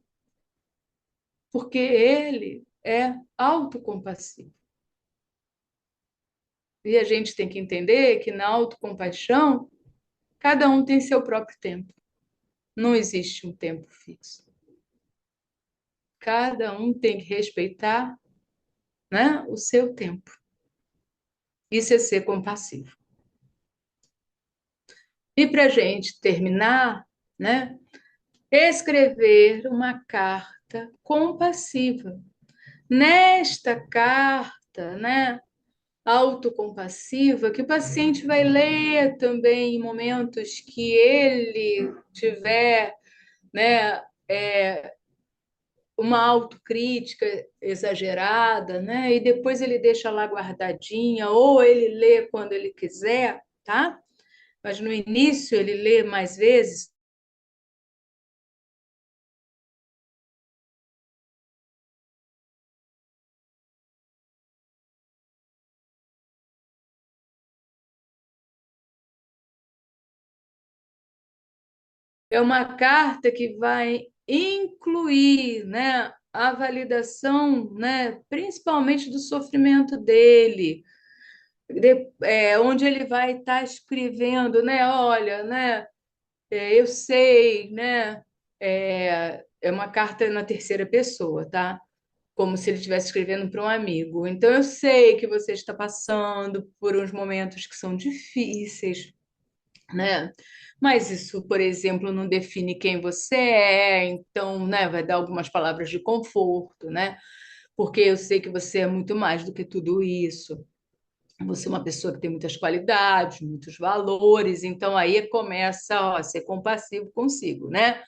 Porque ele é autocompassivo. E a gente tem que entender que na autocompaixão, cada um tem seu próprio tempo. Não existe um tempo fixo. Cada um tem que respeitar, né, o seu tempo. Isso é ser compassivo. E para a gente terminar, né, escrever uma carta compassiva. Nesta carta, né, autocompassiva, que o paciente vai ler também em momentos que ele tiver, né, uma autocrítica exagerada, né? E depois ele deixa lá guardadinha, ou ele lê quando ele quiser, tá? Mas no início ele lê mais vezes. É uma carta que vai incluir, né, a validação, né, principalmente do sofrimento dele, onde ele vai estar escrevendo, né, olha, né, eu sei, né, é uma carta na terceira pessoa, tá? Como se ele estivesse escrevendo para um amigo. Então, eu sei que você está passando por uns momentos que são difíceis, né? Mas isso, por exemplo, não define quem você é, então, né, vai dar algumas palavras de conforto, né? Porque eu sei que você é muito mais do que tudo isso. Você é uma pessoa que tem muitas qualidades, muitos valores, então aí começa, ó, a ser compassivo consigo, né?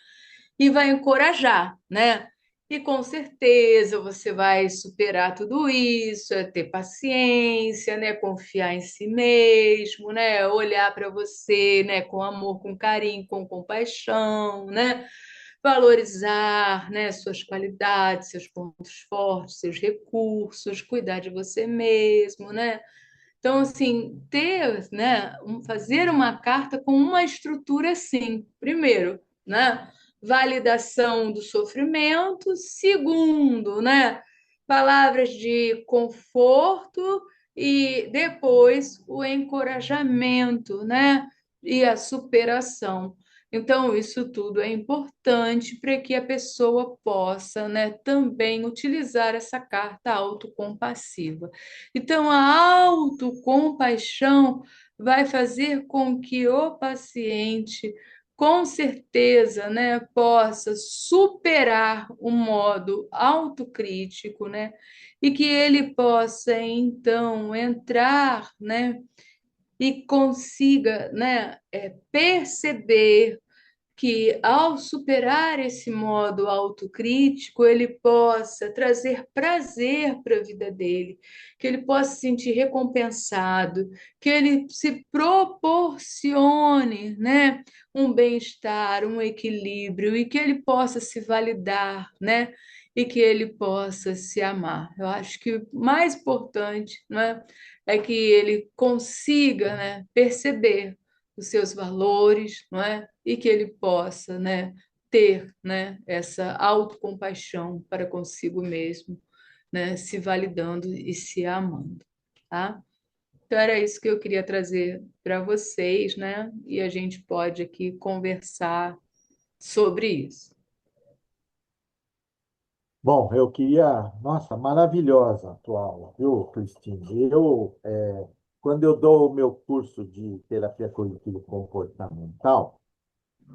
E vai encorajar, né? E com certeza você vai superar tudo isso, é ter paciência, né? Confiar em si mesmo, né? Olhar para você, né? Com amor, com carinho, com compaixão, né? Valorizar, né? Suas qualidades, seus pontos fortes, seus recursos, cuidar de você mesmo, né? Então, assim, ter, né, fazer uma carta com uma estrutura assim. Primeiro, né, validação do sofrimento. Segundo, né, palavras de conforto e depois o encorajamento, né, e a superação. Então, isso tudo é importante para que a pessoa possa, né, também utilizar essa carta autocompassiva. Então, a autocompaixão vai fazer com que o paciente, com certeza, né, possa superar o modo autocrítico, né, e que ele possa, então, entrar, né, e consiga, né, perceber que, ao superar esse modo autocrítico, ele possa trazer prazer para a vida dele, que ele possa se sentir recompensado, que ele se proporcione, né, um bem-estar, um equilíbrio, e que ele possa se validar, né, e que ele possa se amar. Eu acho que o mais importante, né, é que ele consiga, né, perceber os seus valores, não é? E que ele possa, né, ter, né, essa autocompaixão para consigo mesmo, né, se validando e se amando, tá? Então era isso que eu queria trazer para vocês, né? E a gente pode aqui conversar sobre isso. Bom, eu queria. Nossa, maravilhosa a tua aula, viu, Cristine? Quando eu dou o meu curso de terapia cognitivo-comportamental,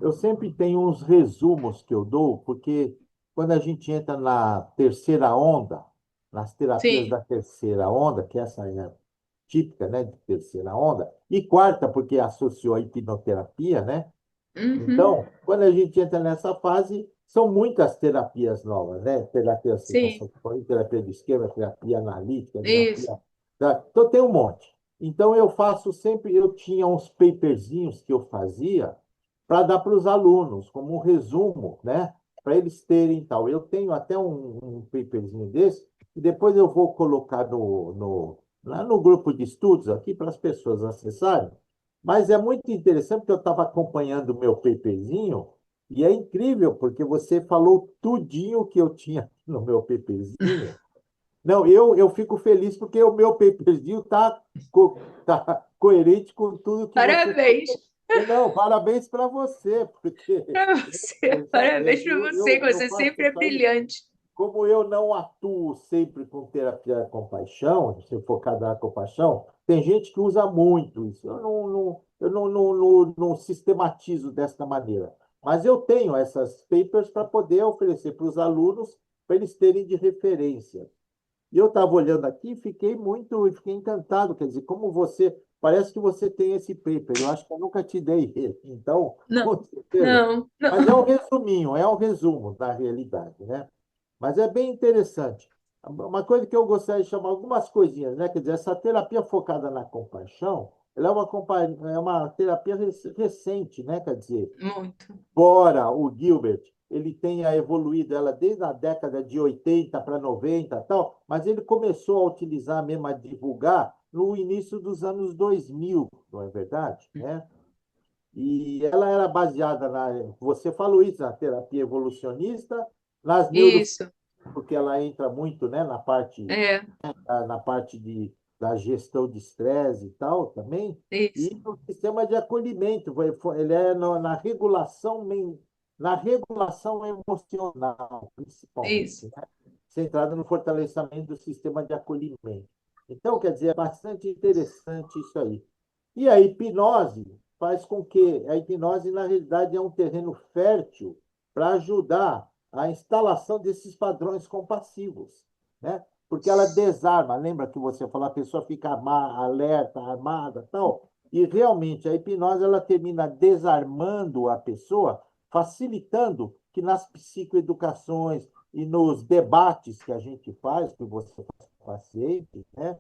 eu sempre tenho uns resumos que eu dou, porque quando a gente entra na terceira onda, nas terapias Sim. da terceira onda, que essa é a típica, né, de terceira onda, e quarta, porque associou a hipnoterapia, né? Uhum. Então, quando a gente entra nessa fase, são muitas terapias novas, né? Terapia Sim. sensação, terapia de esquema, terapia analítica, Isso. terapia. Tá? Então, tem um monte. Então, eu faço sempre, eu tinha uns paperzinhos que eu fazia para dar para os alunos, como um resumo, né? Para eles terem tal. Eu tenho até um paperzinho desse, e depois eu vou colocar lá no grupo de estudos aqui para as pessoas acessarem. Mas é muito interessante porque eu estava acompanhando o meu paperzinho e é incrível porque você falou tudinho que eu tinha no meu paperzinho. Não, eu fico feliz porque o meu paperzinho tá coerente com tudo que você Parabéns falou. Não, parabéns para você, porque para você. Parabéns para você, que eu você faço sempre é isso aí. brilhante. Como eu não atuo sempre com terapia da compaixão, se focado na compaixão, tem gente que usa muito isso. Eu não sistematizo desta maneira. Mas eu tenho essas papers para poder oferecer para os alunos, para eles terem de referência. E eu estava olhando aqui e fiquei encantado. Quer dizer, como você, parece que você tem esse paper. Eu acho que eu nunca te dei ele. Então, Não, com certeza. não, Mas é um não. resuminho, é um resumo da realidade, né? Mas é bem interessante. Uma coisa que eu gostaria de chamar algumas coisinhas, né? Quer dizer, essa terapia focada na compaixão, ela é uma terapia recente, né? Quer dizer, Muito. embora o Gilbert ele tenha evoluído ela desde a década de 80 para 90 e tal, mas ele começou a utilizar mesmo, a divulgar no início dos anos 2000, não é verdade? Né? E ela era baseada você falou isso, na terapia evolucionista, nas neurociências, Isso. porque ela entra muito, né, É, na parte da gestão de estresse e tal também, isso. e no sistema de acolhimento, ele é na regulação emocional, principalmente, Isso. né? Centrado no fortalecimento do sistema de acolhimento. Então, quer dizer, é bastante interessante isso aí. E a hipnose faz com que a hipnose, na realidade, é um terreno fértil para ajudar a instalação desses padrões compassivos, né? Porque ela desarma, lembra que você falou, a pessoa fica alerta, armada, tal, e realmente a hipnose ela termina desarmando a pessoa, facilitando que nas psicoeducações e nos debates que a gente faz, que você faz com o paciente, né?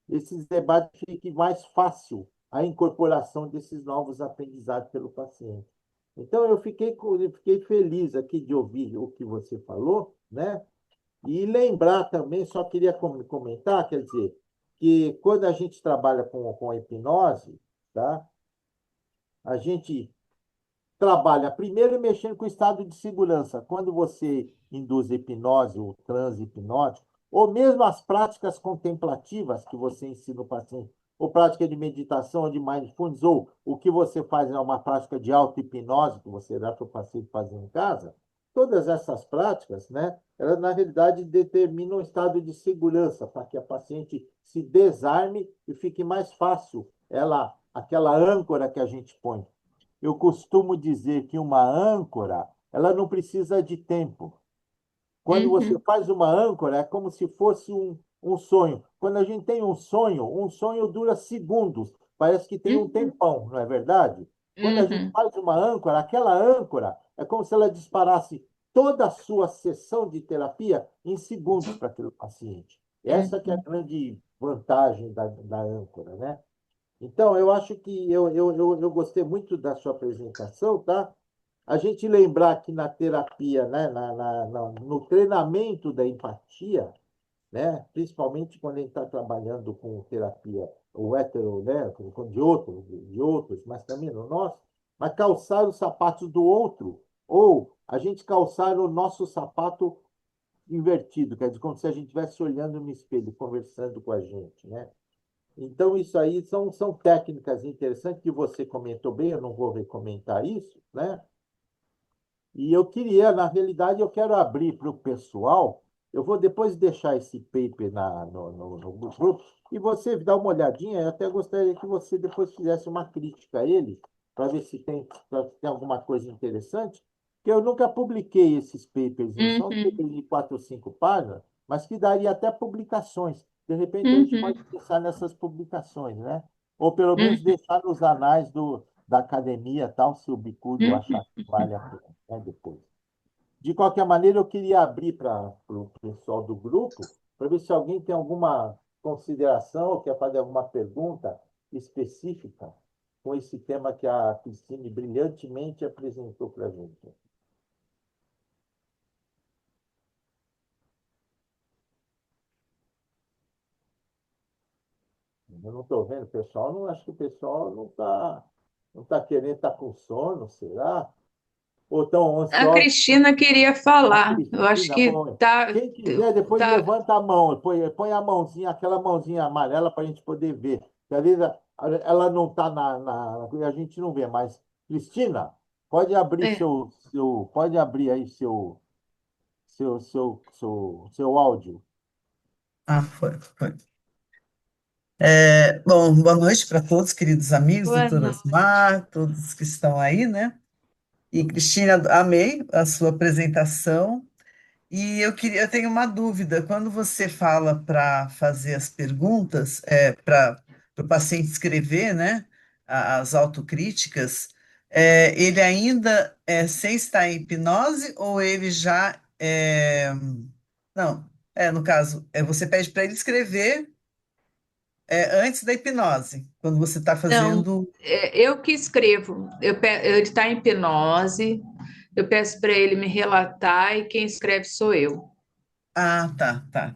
Esses debates fiquem mais fácil a incorporação desses novos aprendizados pelo paciente. Então, eu fiquei feliz aqui de ouvir o que você falou, né? E lembrar também, só queria comentar, quer dizer, que quando a gente trabalha com a hipnose, tá? A gente trabalha primeiro mexendo com o estado de segurança. Quando você induz hipnose, o transe hipnótico, ou mesmo as práticas contemplativas que você ensina o paciente, ou prática de meditação, ou de mindfulness, ou o que você faz é uma prática de auto-hipnose, que você dá para o paciente fazer em casa, todas essas práticas, né, elas na realidade determinam um estado de segurança para que a paciente se desarme e fique mais fácil ela aquela âncora que a gente põe. Eu costumo dizer que uma âncora, ela não precisa de tempo. Quando você Uhum, faz uma âncora, é como se fosse um sonho. Quando a gente tem um sonho dura segundos, parece que tem um uhum, tempão, não é verdade? Quando a gente uhum, faz uma âncora, aquela âncora é como se ela disparasse toda a sua sessão de terapia em segundos para aquele paciente. Essa que é a uhum, grande vantagem da âncora, né? Então, eu acho que eu gostei muito da sua apresentação, tá? A gente lembrar que na terapia, né, no treinamento da empatia, né, principalmente quando a gente está trabalhando com terapia, o hétero, né, de outros, mas também no nosso, mas calçar os sapatos do outro, ou a gente calçar o nosso sapato invertido, quer dizer, como se a gente estivesse olhando no espelho, conversando com a gente, né? Então, isso aí são técnicas interessantes que você comentou bem, eu não vou recomendar isso, né? E eu queria, na realidade, eu quero abrir para o pessoal. Eu vou depois deixar esse paper no grupo e você dá uma olhadinha. Eu até gostaria que você depois fizesse uma crítica a ele, para ver se tem alguma coisa interessante. Que eu nunca publiquei esses papers, são uhum, papers de 4 ou 5 páginas, mas que daria até publicações. De repente, a gente pode uhum, pensar nessas publicações, né? Ou pelo menos uhum, deixar nos anais da academia, tal, se o bicudo uhum. achar que vale a pena, né, depois. De qualquer maneira, eu queria abrir para o pessoal do grupo, para ver se alguém tem alguma consideração ou quer fazer alguma pergunta específica com esse tema que a Cristine brilhantemente apresentou para a gente. Eu não estou vendo, o pessoal não, acho que o pessoal não tá querendo estar com sono, será? Ou tão A ansioso. Cristina queria A falar. Eu acho Cristina, que bom, quem quiser, depois tá, levanta a mão, põe a mãozinha, aquela mãozinha amarela para a gente poder ver. Porque às vezes ela não está a gente não vê, mas Cristina, pode abrir é. pode abrir aí seu áudio. Ah, foi. Bom, boa noite para todos, queridos amigos, Boa doutora noite. Osmar, todos que estão aí, né? E Cristina, amei a sua apresentação. E eu tenho uma dúvida. Quando você fala para fazer as perguntas, para o paciente escrever, né, as autocríticas, ele ainda sem estar em hipnose ou ele já não, no caso, você pede para ele escrever antes da hipnose, quando você está Não, fazendo. eu que escrevo. Ele está em hipnose. Eu peço para ele me relatar e quem escreve sou eu. Ah, tá, tá.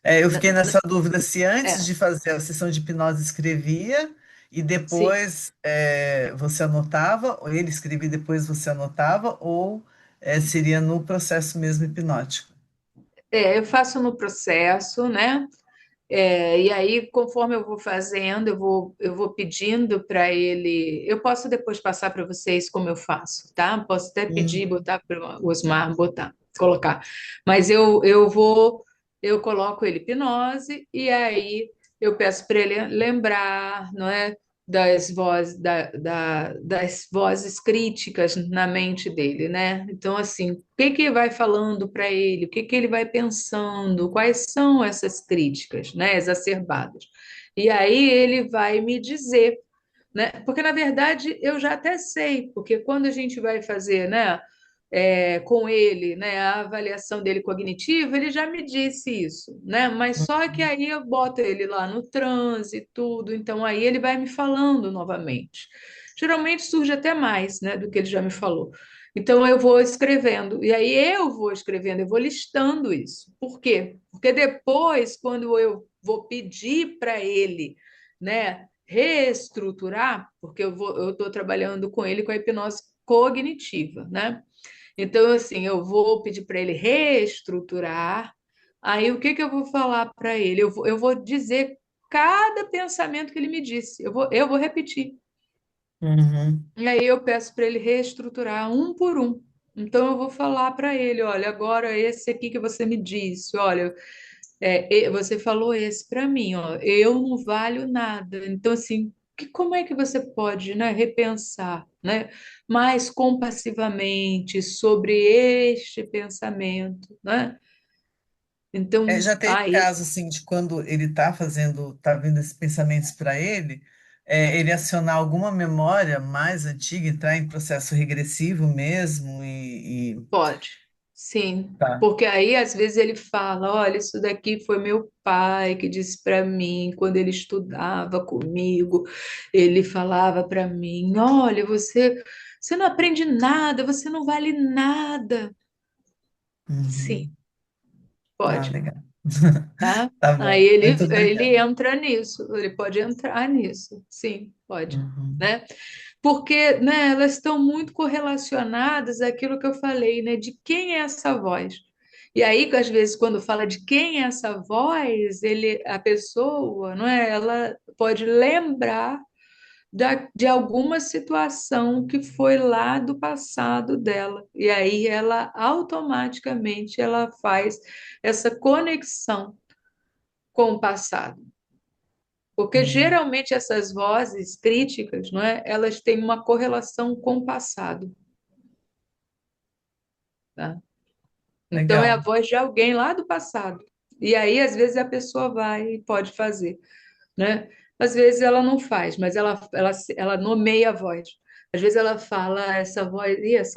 Eu N- fiquei nessa n- dúvida se antes É, de fazer a sessão de hipnose escrevia e sim. depois você anotava, ou ele escrevia e depois você anotava, ou seria no processo mesmo hipnótico. Eu faço no processo, né? E aí, conforme eu vou fazendo, eu vou pedindo para ele. Eu posso depois passar para vocês como eu faço, tá? Posso até pedir, Hum. botar para o Osmar botar, colocar. Mas eu coloco ele hipnose e aí eu peço para ele lembrar, não é? Das vozes críticas na mente dele, né? Então, assim, o que que vai falando para ele, o que que ele vai pensando, quais são essas críticas, né, exacerbadas. E aí ele vai me dizer, né? Porque na verdade eu já até sei, porque quando a gente vai fazer, né, com ele, né, a avaliação dele cognitiva, ele já me disse isso, né? Mas só que aí eu boto ele lá no transe e tudo, então aí ele vai me falando novamente. Geralmente surge até mais, né, do que ele já me falou. Então eu vou escrevendo, e aí eu vou escrevendo, eu vou listando isso. Por quê? Porque depois, quando eu vou pedir para ele, né, reestruturar, porque eu estou trabalhando com ele com a hipnose cognitiva, né? Então, assim, eu vou pedir para ele reestruturar. Aí, o que que eu vou falar para ele? Eu vou dizer cada pensamento que ele me disse. Eu vou repetir. Uhum. E aí, eu peço para ele reestruturar um por um. Então, eu vou falar para ele: olha, agora esse aqui que você me disse, olha, você falou esse para mim, ó, eu não valho nada. Então, assim. como é que você pode, né, repensar, né, mais compassivamente sobre este pensamento, né? Então, Já teve aí caso assim de quando ele está fazendo, está vindo esses pensamentos para ele, ele acionar alguma memória mais antiga, entrar em processo regressivo mesmo pode, sim. tá. Porque aí, às vezes, ele fala: olha, isso daqui foi meu pai que disse para mim, quando ele estudava comigo, ele falava para mim: olha, você não aprende nada, você não vale nada. Sim, Uhum. Ah, pode, legal. tá? Tá Aí bom. Muito ele obrigada. entra nisso, ele pode entrar nisso, sim, pode, Uhum. né? Porque, né, elas estão muito correlacionadas àquilo que eu falei, né, de quem é essa voz. E aí, às vezes, quando fala de quem é essa voz, a pessoa, não é, ela pode lembrar de alguma situação que foi lá do passado dela. E aí ela automaticamente ela faz essa conexão com o passado. Porque Uhum. geralmente essas vozes críticas, não é? Elas têm uma correlação com o passado, tá? Então é a Legal. voz de alguém lá do passado. E aí às vezes a pessoa vai e pode fazer, né? Às vezes ela não faz, mas ela nomeia a voz. Às vezes ela fala: "Ah, essa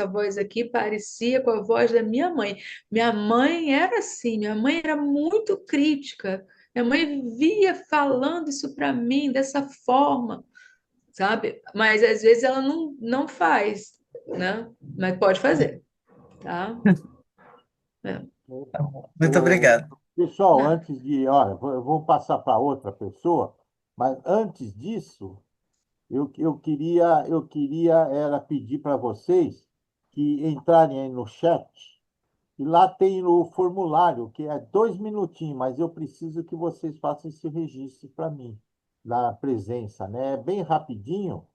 voz aqui parecia com a voz da minha mãe. Minha mãe era assim, minha mãe era muito crítica. Minha mãe vivia falando isso para mim dessa forma, sabe? Mas às vezes ela não faz, né? Mas pode fazer, tá? É. Tá bom. Muito O, obrigada. pessoal, Não. antes de, olha, eu vou passar para outra pessoa, mas antes disso, eu queria era pedir para vocês que entrarem aí no chat e lá tem o formulário, que é 2 minutinhos, mas eu preciso que vocês façam esse registro para mim, na presença, né? É bem rapidinho,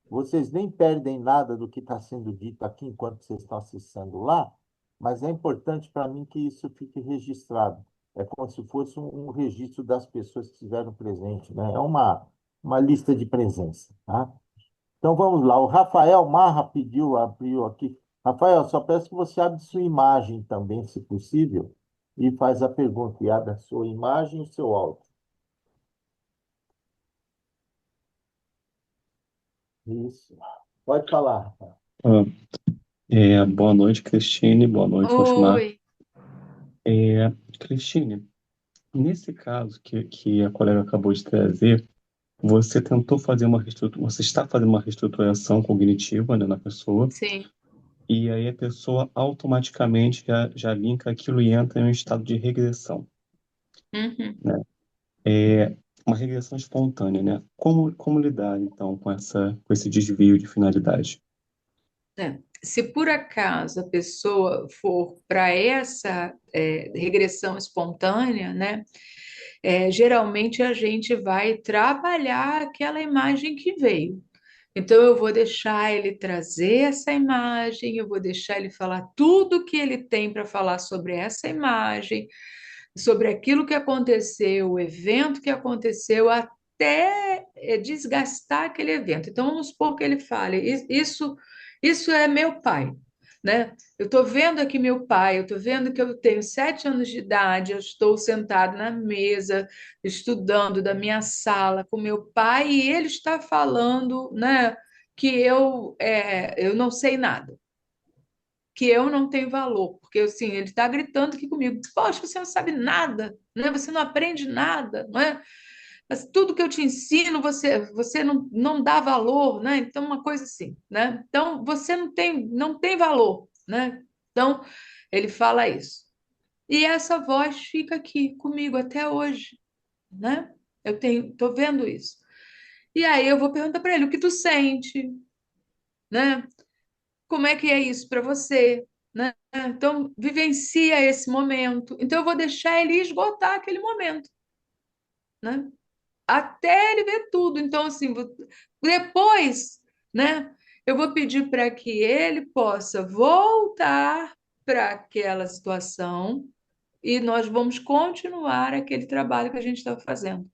vocês nem perdem nada do que está sendo dito aqui enquanto vocês estão acessando lá, mas é importante para mim que isso fique registrado. É como se fosse um registro das pessoas que estiveram presentes, né? É uma lista de presença, tá? Então vamos lá. O Rafael Marra pediu, abriu aqui. Rafael, só peço que você abra sua imagem também, se possível, e faz a pergunta. E abre a sua imagem e o seu áudio. Isso. Pode falar, Rafael. Ah, boa noite, Cristine. Boa noite, Osmar. Oi. Cristine, nesse caso que a colega acabou de trazer, você tentou fazer você está fazendo uma reestruturação cognitiva, né, na pessoa, Sim. e aí a pessoa automaticamente já linka aquilo e entra em um estado de regressão, Uhum. né? É uma regressão espontânea, né? Como lidar, então, com esse desvio de finalidade? É. Se por acaso a pessoa for para essa regressão espontânea, né, geralmente a gente vai trabalhar aquela imagem que veio. Então, eu vou deixar ele trazer essa imagem, eu vou deixar ele falar tudo que ele tem para falar sobre essa imagem, sobre aquilo que aconteceu, o evento que aconteceu, até desgastar aquele evento. Então, vamos supor que ele fale: Isso é meu pai. Né? Eu estou vendo aqui meu pai, eu estou vendo que eu tenho 7 anos de idade, eu estou sentado na mesa, estudando da minha sala com meu pai, e ele está falando, né, que eu não sei nada, que eu não tenho valor, porque assim, ele está gritando aqui comigo: poxa, você não sabe nada, né? Você não aprende nada, não é? Mas tudo que eu te ensino, você não dá valor, né? Então, uma coisa assim, né? Então, você não tem valor, né? Então, ele fala isso. E essa voz fica aqui comigo até hoje, né? Tô vendo isso. E aí eu vou perguntar para ele: o que tu sente, né? Como é que é isso para você, né? Então, vivencia esse momento. Então, eu vou deixar ele esgotar aquele momento, né? Até ele ver tudo. Então, assim, depois, né, eu vou pedir para que ele possa voltar para aquela situação e nós vamos continuar aquele trabalho que a gente estava fazendo.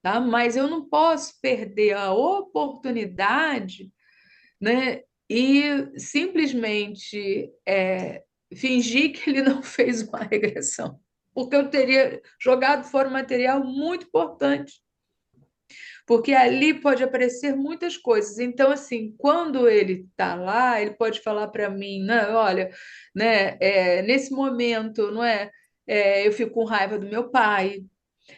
tá? Mas eu não posso perder a oportunidade, né? E simplesmente fingir que ele não fez uma regressão, porque eu teria jogado fora um material muito importante, porque ali pode aparecer muitas coisas. Então, assim, quando ele está lá, ele pode falar para mim, né, olha, né, nesse momento, não é, eu fico com raiva do meu pai.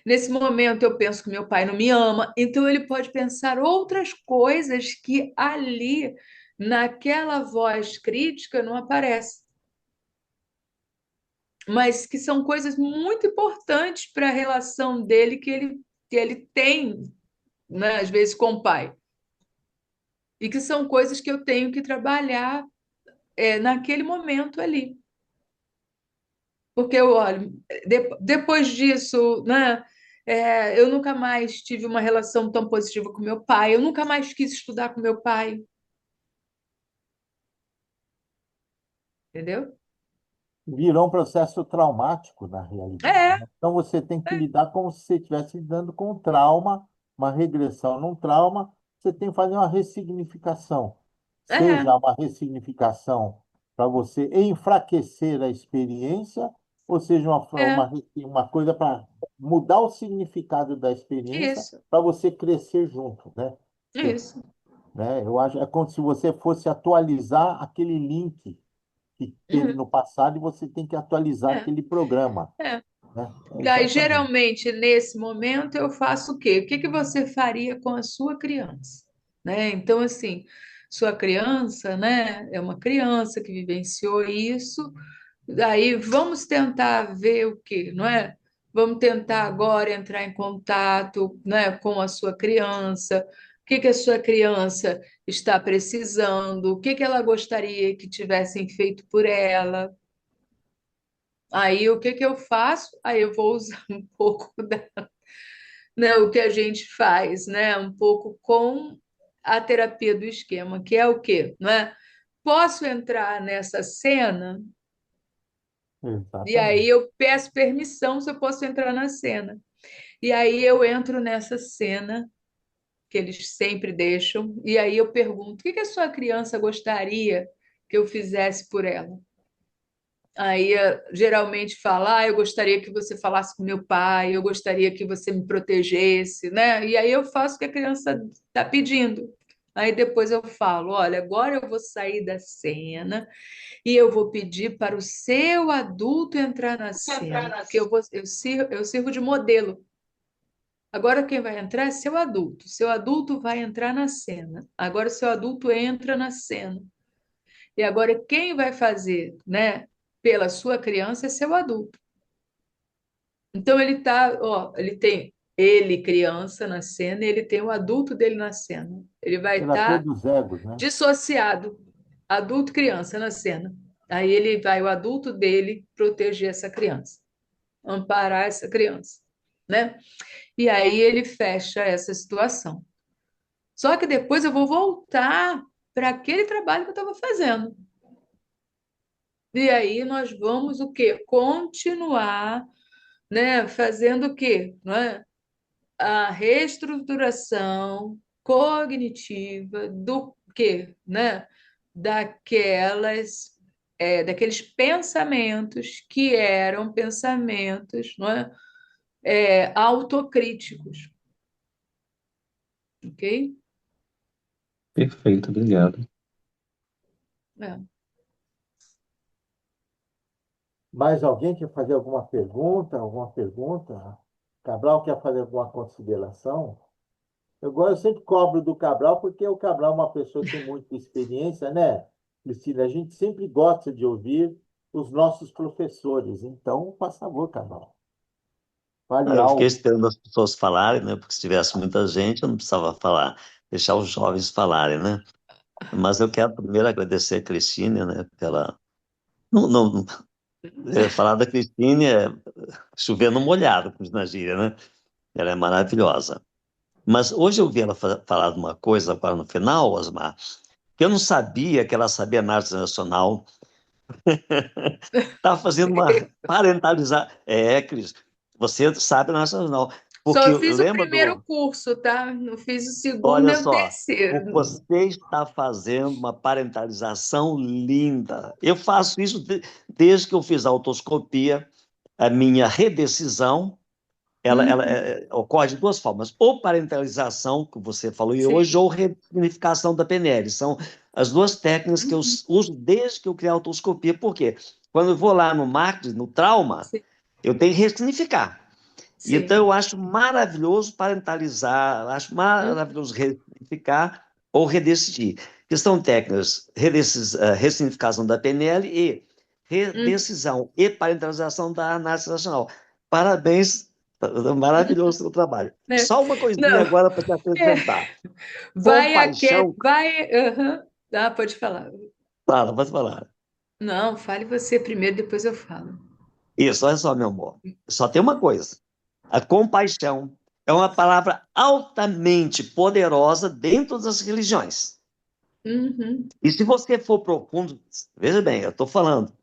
Nesse momento, eu penso que meu pai não me ama. Então, ele pode pensar outras coisas que ali, naquela voz crítica, não aparece, mas que são coisas muito importantes para a relação dele que ele tem, né, às vezes, com o pai. E que são coisas que eu tenho que trabalhar naquele momento ali. Porque eu olho, depois disso, né, eu nunca mais tive uma relação tão positiva com meu pai, eu nunca mais quis estudar com meu pai, entendeu? Virou um processo traumático, na realidade, É, né? Então, você tem que lidar como se você estivesse lidando com um trauma, uma regressão num trauma, você tem que fazer uma ressignificação. é, Seja uma ressignificação para você enfraquecer a experiência, ou seja, é, uma coisa para mudar o significado da experiência isso, para você crescer junto, né? isso. Né? Eu acho, é como se você fosse atualizar aquele link que teve Uhum, no passado e você tem que atualizar é, aquele programa, é. né? É E aí, exatamente. geralmente, nesse momento, eu faço o quê? O que que você faria com a sua criança? Né? Então, assim, sua criança, né, é uma criança que vivenciou isso, daí vamos tentar ver o quê, não é? Vamos tentar agora entrar em contato, né, com a sua criança, o que que a sua criança está precisando, o que que ela gostaria que tivessem feito por ela. Aí o que que eu faço? Aí eu vou usar um pouco né, o que a gente faz, né, um pouco com a terapia do esquema, que é o quê, né? Posso entrar nessa cena e aí Exatamente. eu peço permissão se eu posso entrar na cena. E aí eu entro nessa cena que eles sempre deixam e aí eu pergunto: o que que a sua criança gostaria que eu fizesse por ela? Aí geralmente fala, eu gostaria que você falasse com meu pai, eu gostaria que você me protegesse, né? E aí eu faço o que a criança está pedindo. Aí depois eu falo, olha, agora eu vou sair da cena e eu vou pedir para o seu adulto entrar na cena, porque eu sirvo de modelo. Agora quem vai entrar é seu adulto. Seu adulto vai entrar na cena. Agora seu adulto entra na cena. E agora quem vai fazer, né, pela sua criança é seu adulto. Então ele tem ele criança na cena e ele tem o adulto dele na cena. Ele vai Terapia estar dos egos, né? dissociado, adulto criança na cena. Aí ele vai o adulto dele proteger essa criança, amparar essa criança, né? E aí ele fecha essa situação. Só que depois eu vou voltar para aquele trabalho que eu estava fazendo. E aí nós vamos o quê? Continuar, né, fazendo o quê? Não é? A reestruturação cognitiva do quê? Né? Daqueles pensamentos que eram pensamentos, não é? Autocríticos, ok? Perfeito, obrigado. É. Mais alguém quer fazer alguma pergunta? Alguma pergunta? Cabral quer fazer alguma consideração? Eu sempre cobro do Cabral, porque o Cabral é uma pessoa que tem muita experiência, né, Cristina? A gente sempre gosta de ouvir os nossos professores. Então, por favor, Cabral, fale Eu fiquei algo. esperando as pessoas falarem, né? Porque se tivesse muita gente, eu não precisava falar, deixar os jovens falarem, né? Mas eu quero primeiro agradecer a Cristine, né? Não, não, falar da Cristine é chover no molhado, como diz na gíria, né? Ela é maravilhosa. Mas hoje eu vi ela falar de uma coisa agora no final, Osmar, que eu não sabia que ela sabia análise nacional. Estava fazendo uma parentalizar. Cris, você sabe análise nacional. Porque Só fiz o lembra primeiro do. curso, tá? Não fiz o segundo Olha nem o só, terceiro. você está fazendo uma parentalização linda. Eu faço isso desde que eu fiz a otoscopia, a minha redecisão. Ela Uhum, ocorre de duas formas: ou parentalização, que você falou e hoje, sim. ou ressignificação da PNL. São as duas técnicas que eu Uhum, uso desde que eu criei a autoscopia. Por quê? Quando eu vou lá no marketing, no trauma, sim, eu tenho que ressignificar. E então sim. eu acho maravilhoso parentalizar, acho Hum, maravilhoso ressignificar ou redecidir. Que são técnicas, ressignificação da PNL e hum, redecisão e parentalização da análise racional. Parabéns, maravilhoso o seu trabalho. né? Só uma coisinha Não, agora para te é, acrescentar. vai. Compaixão, Aham. Ah, pode falar. fala, pode falar. Não, fale você primeiro, depois eu falo. Isso, olha só, meu amor. Só tem uma coisa. A compaixão é uma palavra altamente poderosa dentro das religiões. Uhum, E se você for profundo, veja bem, eu estou falando,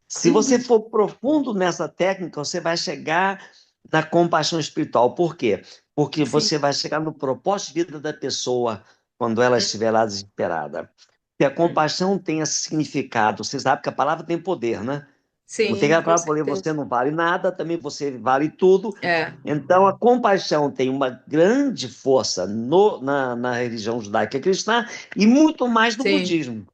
se você uhum, for profundo nessa técnica, você vai chegar na compaixão espiritual. Por quê? Porque sim. você vai chegar no propósito de vida da pessoa quando ela Hum, estiver lá desesperada. Porque a hum. compaixão tem esse significado. Você sabe que a palavra tem poder, né? Não tem Sim, aquela com palavra poder, você certeza. não vale nada, também você vale tudo. É, Então, a compaixão tem uma grande força na religião judaica cristã e muito mais no sim. budismo,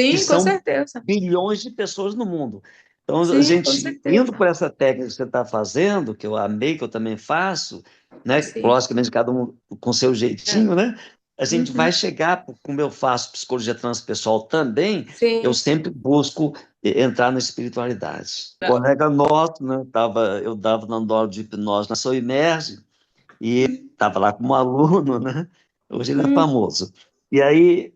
que Sim, com são certeza. bilhões de pessoas no mundo. Então, a Sim, com gente indo certeza. por essa técnica que você está fazendo, que eu amei, que eu também faço, né? Sim. Logicamente, cada um com seu É. jeitinho, né? A gente vai Uhum. chegar, como eu faço psicologia transpessoal também, eu Sim. sempre busco entrar na espiritualidade. Um Ah, colega nosso, né? Eu dava dando aula de hipnose na Sou Imerge, e ele estava lá como aluno, né? Hoje ele é hum, famoso. E aí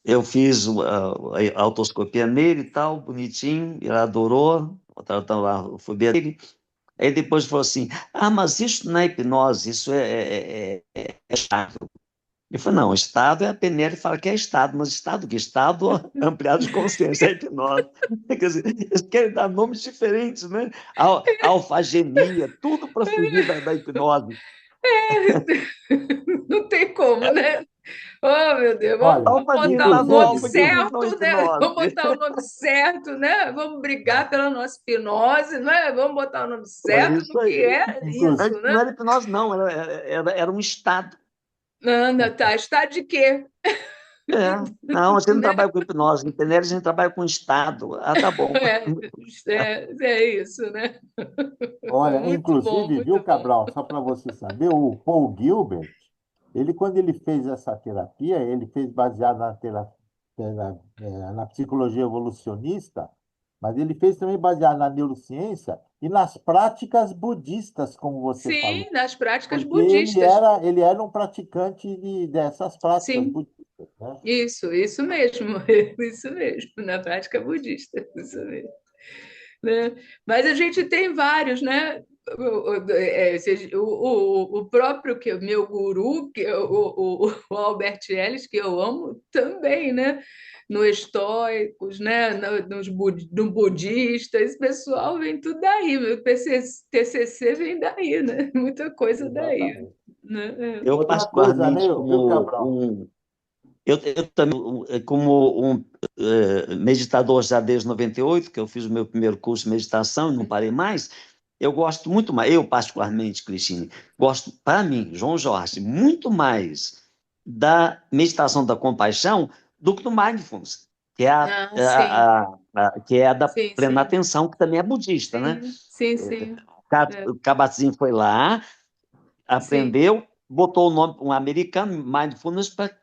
eu fiz a autoscopia nele e tal, bonitinho, ele adorou, então lá, eu fui bem dele. Aí depois falou assim: ah, mas isso não é hipnose, isso é estado. Eu falei: não, estado é a PNL fala que é estado, mas estado que? Estado ampliado de consciência, é hipnose. Quer dizer, eles querem dar nomes diferentes, né? Alfagenia, tudo para fugir da hipnose. não tem como, né? Oh, meu Deus, Olha, vamos botar Alfagenia o nome nova, inclusive, por que viu? não certo, né? hipnose? Vamos botar o nome certo, né? Vamos brigar pela nossa hipnose, né? Vamos botar o nome É certo isso no que aí. é Inclusive, isso, Não né? era hipnose, não, era um estado. Anda, tá. Está de quê? Não, você não Né? trabalha com hipnose, entendeu? A gente trabalha com estado. Ah, tá bom. É isso, né? olha, Muito bom, inclusive, viu, muito bom. Cabral, só para você saber, o Paul Gilbert, ele, quando ele fez essa terapia, ele fez baseado na psicologia evolucionista, mas ele fez também baseado na neurociência e nas práticas budistas, como você falou, Sim, nas práticas porque budistas. ele era um praticante dessas práticas Sim, budistas, né? isso mesmo, isso mesmo, na prática budista, isso mesmo, né? Mas a gente tem vários, né? O próprio que é o meu guru, que é o Albert Ellis, que eu amo também, né? No estoicos, né? No budista, esse pessoal vem tudo daí, meu TCC vem daí, né? Muita coisa daí, Exatamente. né? Eu, Outra coisa, né, particularmente, viu, Cabral? eu também, como meditador já desde 98, que eu fiz o meu primeiro curso de meditação e não parei mais, eu gosto muito mais, eu particularmente, Cristine, gosto, para mim, João Jorge, muito mais da meditação da compaixão do que do mindfulness, que é Ah, sim, que é a da sim, plena sim, atenção, que também é budista, né? sim, sim, sim, é, O Kabat-Zinn foi lá, sim, aprendeu, botou o nome, um americano, mindfulness, para,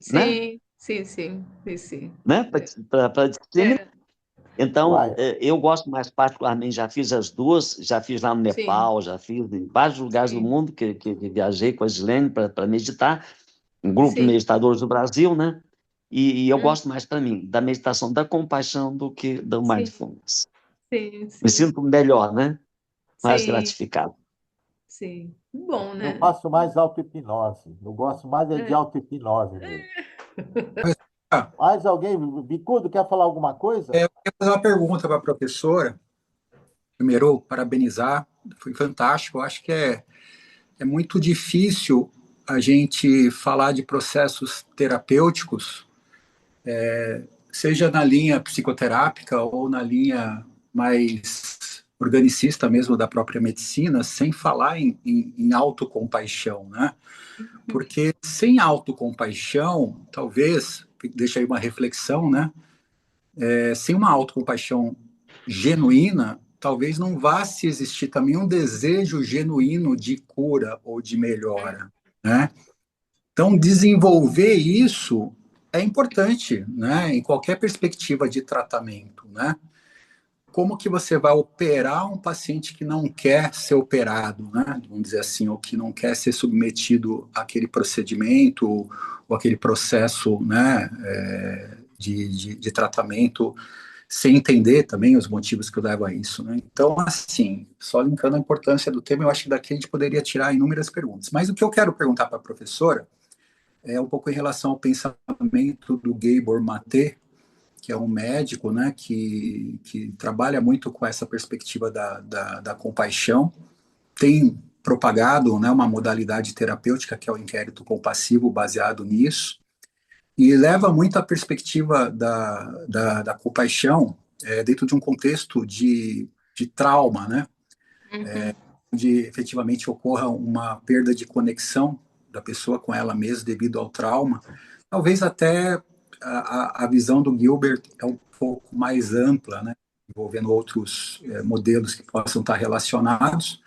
né? sim, sim, sim, sim, sim. Né? Para disseminar. É, Então, Uai, eu gosto mais particularmente, já fiz as duas, já fiz lá no sim, Nepal, já fiz em vários lugares do sim, mundo que viajei com a Gislene para meditar, um grupo de sim. meditadores do Brasil, né? E eu Hum, gosto mais para mim da meditação da compaixão do que do sim, mindfulness. sim, Me sim, sinto melhor, né? Mais sim, gratificado. sim. Bom, eu né? faço mais auto-hipnose. Eu gosto mais é de É. auto-hipnose mesmo. Mas, ah, Mais alguém, Bicudo, quer falar alguma coisa? eu queria fazer uma pergunta para a professora. Primeiro, parabenizar, foi fantástico. Eu acho que é muito difícil a gente falar de processos terapêuticos, seja na linha psicoterápica ou na linha mais organicista mesmo da própria medicina, sem falar em autocompaixão, né? Porque sem autocompaixão, talvez, deixa aí uma reflexão, né? Sem uma autocompaixão genuína, talvez não vá se existir também um desejo genuíno de cura ou de melhora, né? Então, desenvolver isso é importante, né? Em qualquer perspectiva de tratamento, né? Como que você vai operar um paciente que não quer ser operado, né? Vamos dizer assim, ou que não quer ser submetido àquele procedimento ou aquele processo, né? De tratamento, sem entender também os motivos que levam a isso, né? Então, assim, só linkando a importância do tema, eu acho que daqui a gente poderia tirar inúmeras perguntas. Mas o que eu quero perguntar para a professora é um pouco em relação ao pensamento do Gabor Maté, que é um médico, né, que trabalha muito com essa perspectiva da compaixão, tem propagado, né, uma modalidade terapêutica que é o inquérito compassivo baseado nisso, e leva muito a perspectiva da compaixão dentro de um contexto de trauma, né, Uhum. onde efetivamente ocorra uma perda de conexão da pessoa com ela mesma devido ao trauma. Talvez até a visão do Gilbert é um pouco mais ampla, né, envolvendo outros modelos que possam estar relacionados.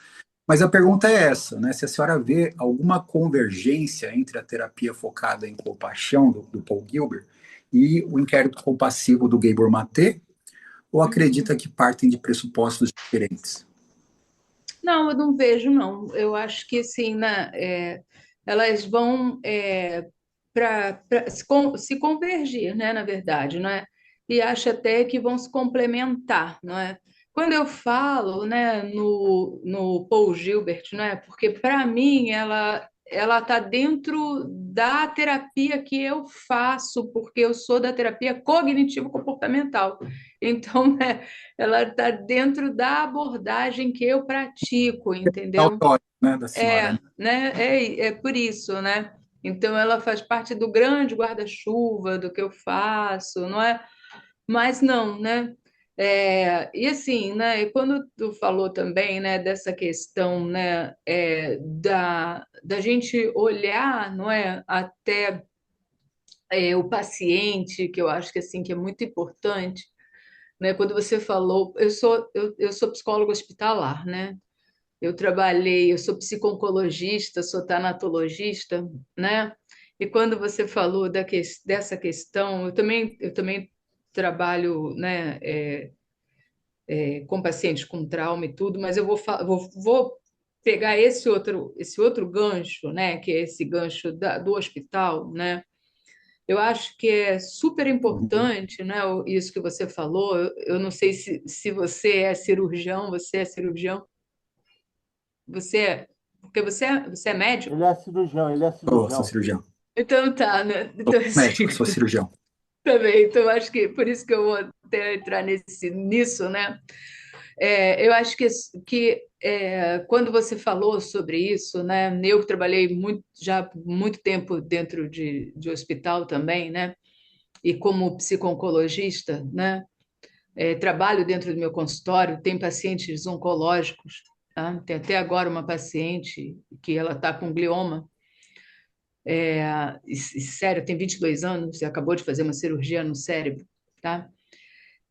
Mas a pergunta é essa, né? Se a senhora vê alguma convergência entre a terapia focada em compaixão do Paul Gilbert e o inquérito compassivo do Gabor Maté, ou acredita que partem de pressupostos diferentes? Não, eu não vejo, não. Eu acho que, assim, né, elas vão para se convergir, né, na verdade, não é? E acho até que vão se complementar, não é? Quando eu falo, né, no Paul Gilbert, não é? Porque, para mim, ela está dentro da terapia que eu faço, porque eu sou da terapia cognitivo-comportamental. Então, né, ela está dentro da abordagem que eu pratico, entendeu? Autório, né, da senhora, né? Né? É por isso, né? Então, ela faz parte do grande guarda-chuva do que eu faço, não é? Mas não, né? E assim, né? E quando tu falou também, né, dessa questão, né, da gente olhar, não é, até o paciente, que eu acho que assim que é muito importante, né? Quando você falou, eu sou psicóloga hospitalar, né? Eu sou psico-oncologista, sou tanatologista, né? E quando você falou dessa questão, eu também trabalho, né, com pacientes com trauma e tudo, mas eu vou pegar esse outro gancho, né, que é esse gancho do hospital, né? Eu acho que é super Uhum. importante, né, isso que você falou. Eu não sei se você é cirurgião, porque você é médico? Ele é cirurgião, ele é Sou cirurgião. cirurgião. Então tá, né? Sou Então, assim, médico, sou cirurgião. também. Então, acho que por isso que eu vou até entrar nisso, né? Eu acho que quando você falou sobre isso, né? Eu que trabalhei já muito tempo dentro de hospital também, né? E como psico-oncologista, né? Trabalho dentro do meu consultório, tem pacientes oncológicos, tá? Tem até agora uma paciente que ela está com glioma. Sério, tem 22 anos e acabou de fazer uma cirurgia no cérebro, tá?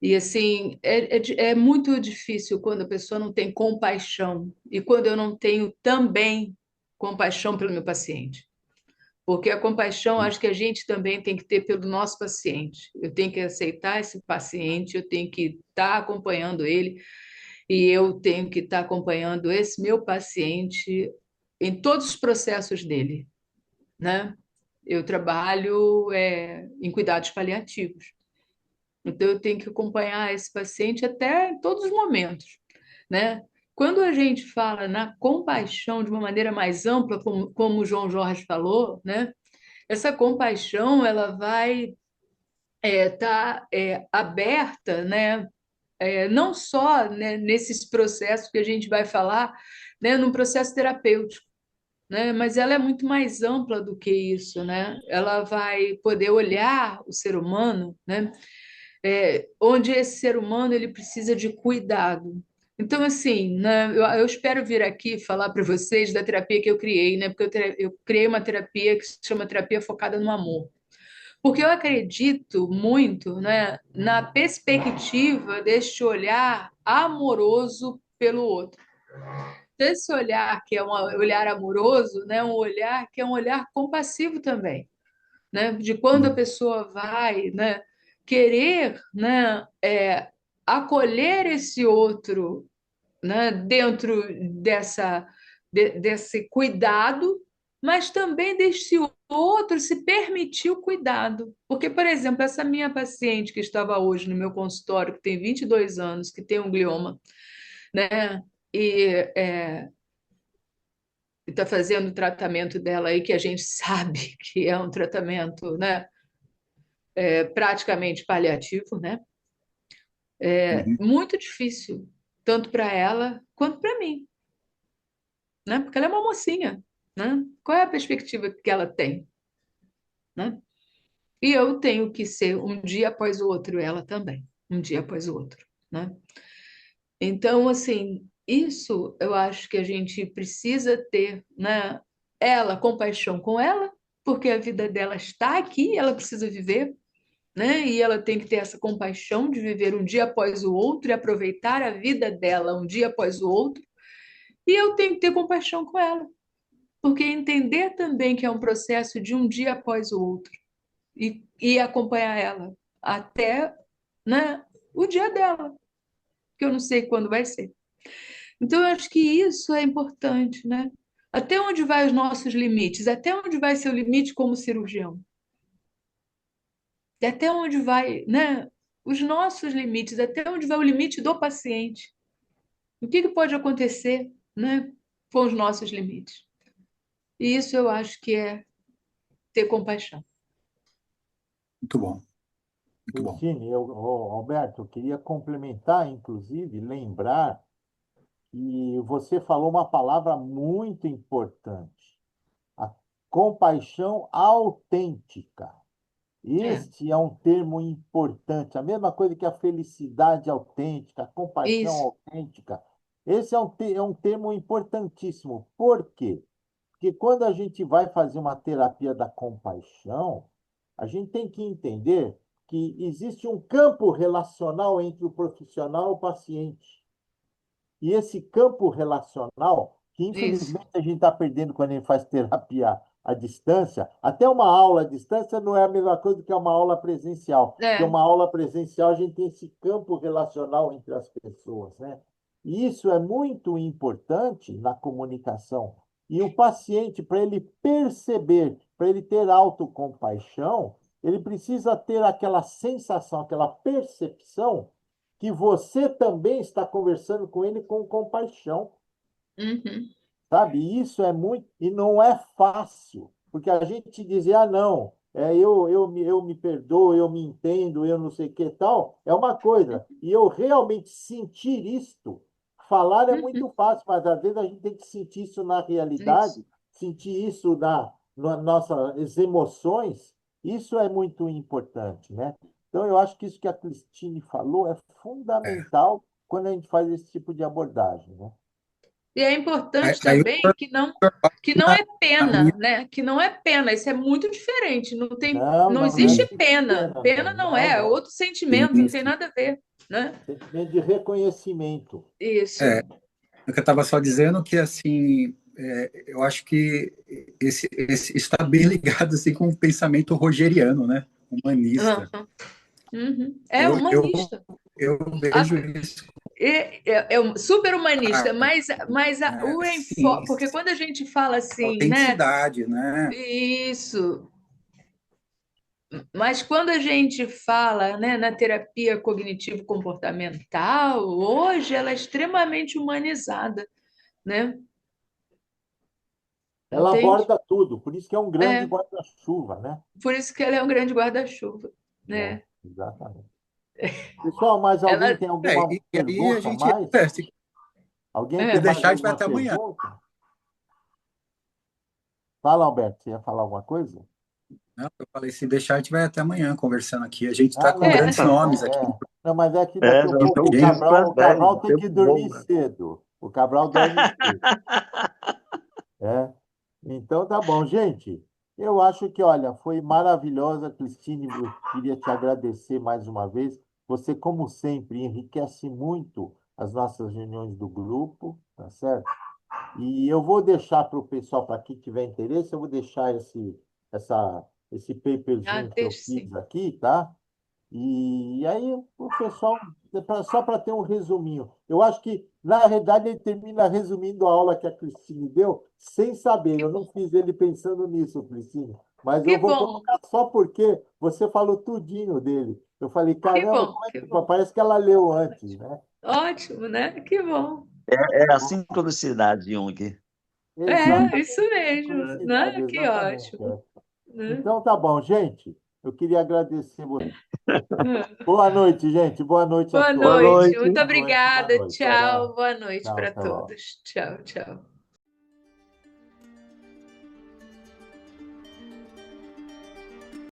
E assim, é muito difícil quando a pessoa não tem compaixão e quando eu não tenho também compaixão pelo meu paciente. Porque a compaixão, acho que a gente também tem que ter pelo nosso paciente. Eu tenho que aceitar esse paciente, eu tenho que estar acompanhando ele e eu tenho que estar acompanhando esse meu paciente em todos os processos dele, né? Eu trabalho em cuidados paliativos. Então, eu tenho que acompanhar esse paciente até em todos os momentos, né? Quando a gente fala na compaixão de uma maneira mais ampla, como o João Jorge falou, né? Essa compaixão ela vai estar aberta, né? Não só, né, nesses processos que a gente vai falar, né, num processo terapêutico. né? Mas ela é muito mais ampla do que isso, né? Ela vai poder olhar o ser humano, né? Onde esse ser humano ele precisa de cuidado. Então, assim, né, eu espero vir aqui falar para vocês da terapia que eu criei, né? Porque eu criei uma terapia que se chama terapia focada no amor. Porque eu acredito muito, né, na perspectiva deste olhar amoroso pelo outro. Esse olhar que é um olhar amoroso, né, um olhar que é um olhar compassivo também, né, de quando a pessoa vai, né, querer, né, acolher esse outro, né, dentro desse cuidado, mas também desse outro se permitir o cuidado. Porque, por exemplo, essa minha paciente que estava hoje no meu consultório, que tem 22 anos, que tem um glioma, né, e está fazendo o tratamento dela aí, que a gente sabe que é um tratamento, né, praticamente paliativo, né? Uhum. Muito difícil, tanto para ela quanto para mim, né? Porque ela é uma mocinha, né? Qual é a perspectiva que ela tem, né? E eu tenho que ser um dia após o outro, ela também, um dia após o outro, né? Então, assim, isso eu acho que a gente precisa ter, né? Ela, compaixão com ela, porque a vida dela está aqui, ela precisa viver, né? E ela tem que ter essa compaixão de viver um dia após o outro e aproveitar a vida dela um dia após o outro. E eu tenho que ter compaixão com ela, porque entender também que é um processo de um dia após o outro e acompanhar ela até, né, o dia dela, que eu não sei quando vai ser. Então, eu acho que isso é importante, né? Até onde vai os nossos limites? Até onde vai seu limite como cirurgião? Até onde vai, né, os nossos limites? Até onde vai o limite do paciente? O que pode acontecer, né, com os nossos limites? E isso eu acho que é ter compaixão. Muito bom, muito bom. Cristine, Alberto, eu queria complementar, inclusive, lembrar que você falou uma palavra muito importante, a compaixão autêntica. É, Este é um termo importante, a mesma coisa que a felicidade autêntica, a compaixão isso. autêntica. Esse é um termo importantíssimo. Por quê? Porque quando a gente vai fazer uma terapia da compaixão, a gente tem que entender que existe um campo relacional entre o profissional e o paciente. E esse campo relacional, que Isso. infelizmente a gente está perdendo quando a gente faz terapia à distância, até uma aula à distância não é a mesma coisa que uma aula presencial. Porque É. uma aula presencial a gente tem esse campo relacional entre as pessoas, né? E isso é muito importante na comunicação. E o paciente, para ele perceber, para ele ter autocompaixão, ele precisa ter aquela sensação, aquela percepção que você também está conversando com ele com compaixão, Uhum. sabe? E isso é muito, e não é fácil, porque a gente dizia, ah, não, eu me perdoo, eu me entendo, eu não sei o que tal, é uma coisa. E eu realmente sentir isto, falar é Uhum. muito fácil, mas às vezes a gente tem que sentir isso na Isso. realidade, sentir isso nas nossas emoções, isso é muito importante, né? Então, eu acho que isso que a Cristine falou é É. fundamental quando a gente faz esse tipo de abordagem, né? E é importante Aí o também que não senhor é a minha. pena, né? Que não é pena, isso é muito diferente. Não, Não não existe existe pena. pena, Pena não, não não, é não. outro sentimento, não tem Isso. nada a ver, né? Sentimento de reconhecimento. Isso. É, eu estava só dizendo que assim, eu acho que esse está bem ligado assim com o pensamento rogeriano, né? Humanista. Aham. Uhum. É Eu, eu, humanista. eu vejo isso É um super humanista, claro, mas né? o Sim, enfoque, porque quando a gente fala assim, né? autenticidade, né? Isso. Mas quando a gente fala, né, na terapia cognitivo-comportamental, hoje ela é extremamente humanizada, né? Ela Entende? aborda tudo, por isso que é um grande É, guarda-chuva, né? por isso que ela é um grande guarda-chuva, É, né? exatamente. Pessoal, mais alguém Ela, tem alguma E aí a pergunta a gente, mais? Alguém se tem é, mais deixar, a gente vai alguma até amanhã. pergunta? Fala, Alberto, você ia falar alguma coisa? Não, eu falei, se deixar, a gente vai até amanhã conversando aqui. A gente está Ah, com não, grandes tá bom, nomes aqui. Não, mas é que É, daqui a já pouco são 15 para O 10, Cabral tem que tempo bom, dormir né? cedo. O Cabral dorme cedo. É. Então tá bom, gente. Eu acho que, olha, foi maravilhosa, Cristine. Eu queria te agradecer mais uma vez. Você, como sempre, enriquece muito as nossas reuniões do grupo, tá certo? E eu vou deixar para o pessoal, para quem tiver interesse, eu vou deixar esse Ah, paperzinho que eu deixa fiz sim. aqui, tá? E aí o pessoal, só para ter um resuminho. Eu acho que, na realidade, ele termina resumindo a aula que a Cristine deu, sem saber. Que Eu não bom. fiz ele pensando nisso, Cristine. Mas eu Que vou bom. colocar só porque você falou tudinho dele. Eu falei, Que caramba, bom. como é Que que... bom. Parece que ela leu antes, né? Ótimo, né? Que bom. É a sincronicidade, Jung. É, isso Exatamente. mesmo, Felicidade, né? Que exatamente. ótimo, né? Então tá bom, gente. Eu queria agradecer você. Boa noite, gente. Boa noite a Boa Boa todos. noite, noite. muito Boa noite, boa obrigada. noite. Tchau, Tchau, boa noite tchau, para até logo. todos. Tchau, tchau.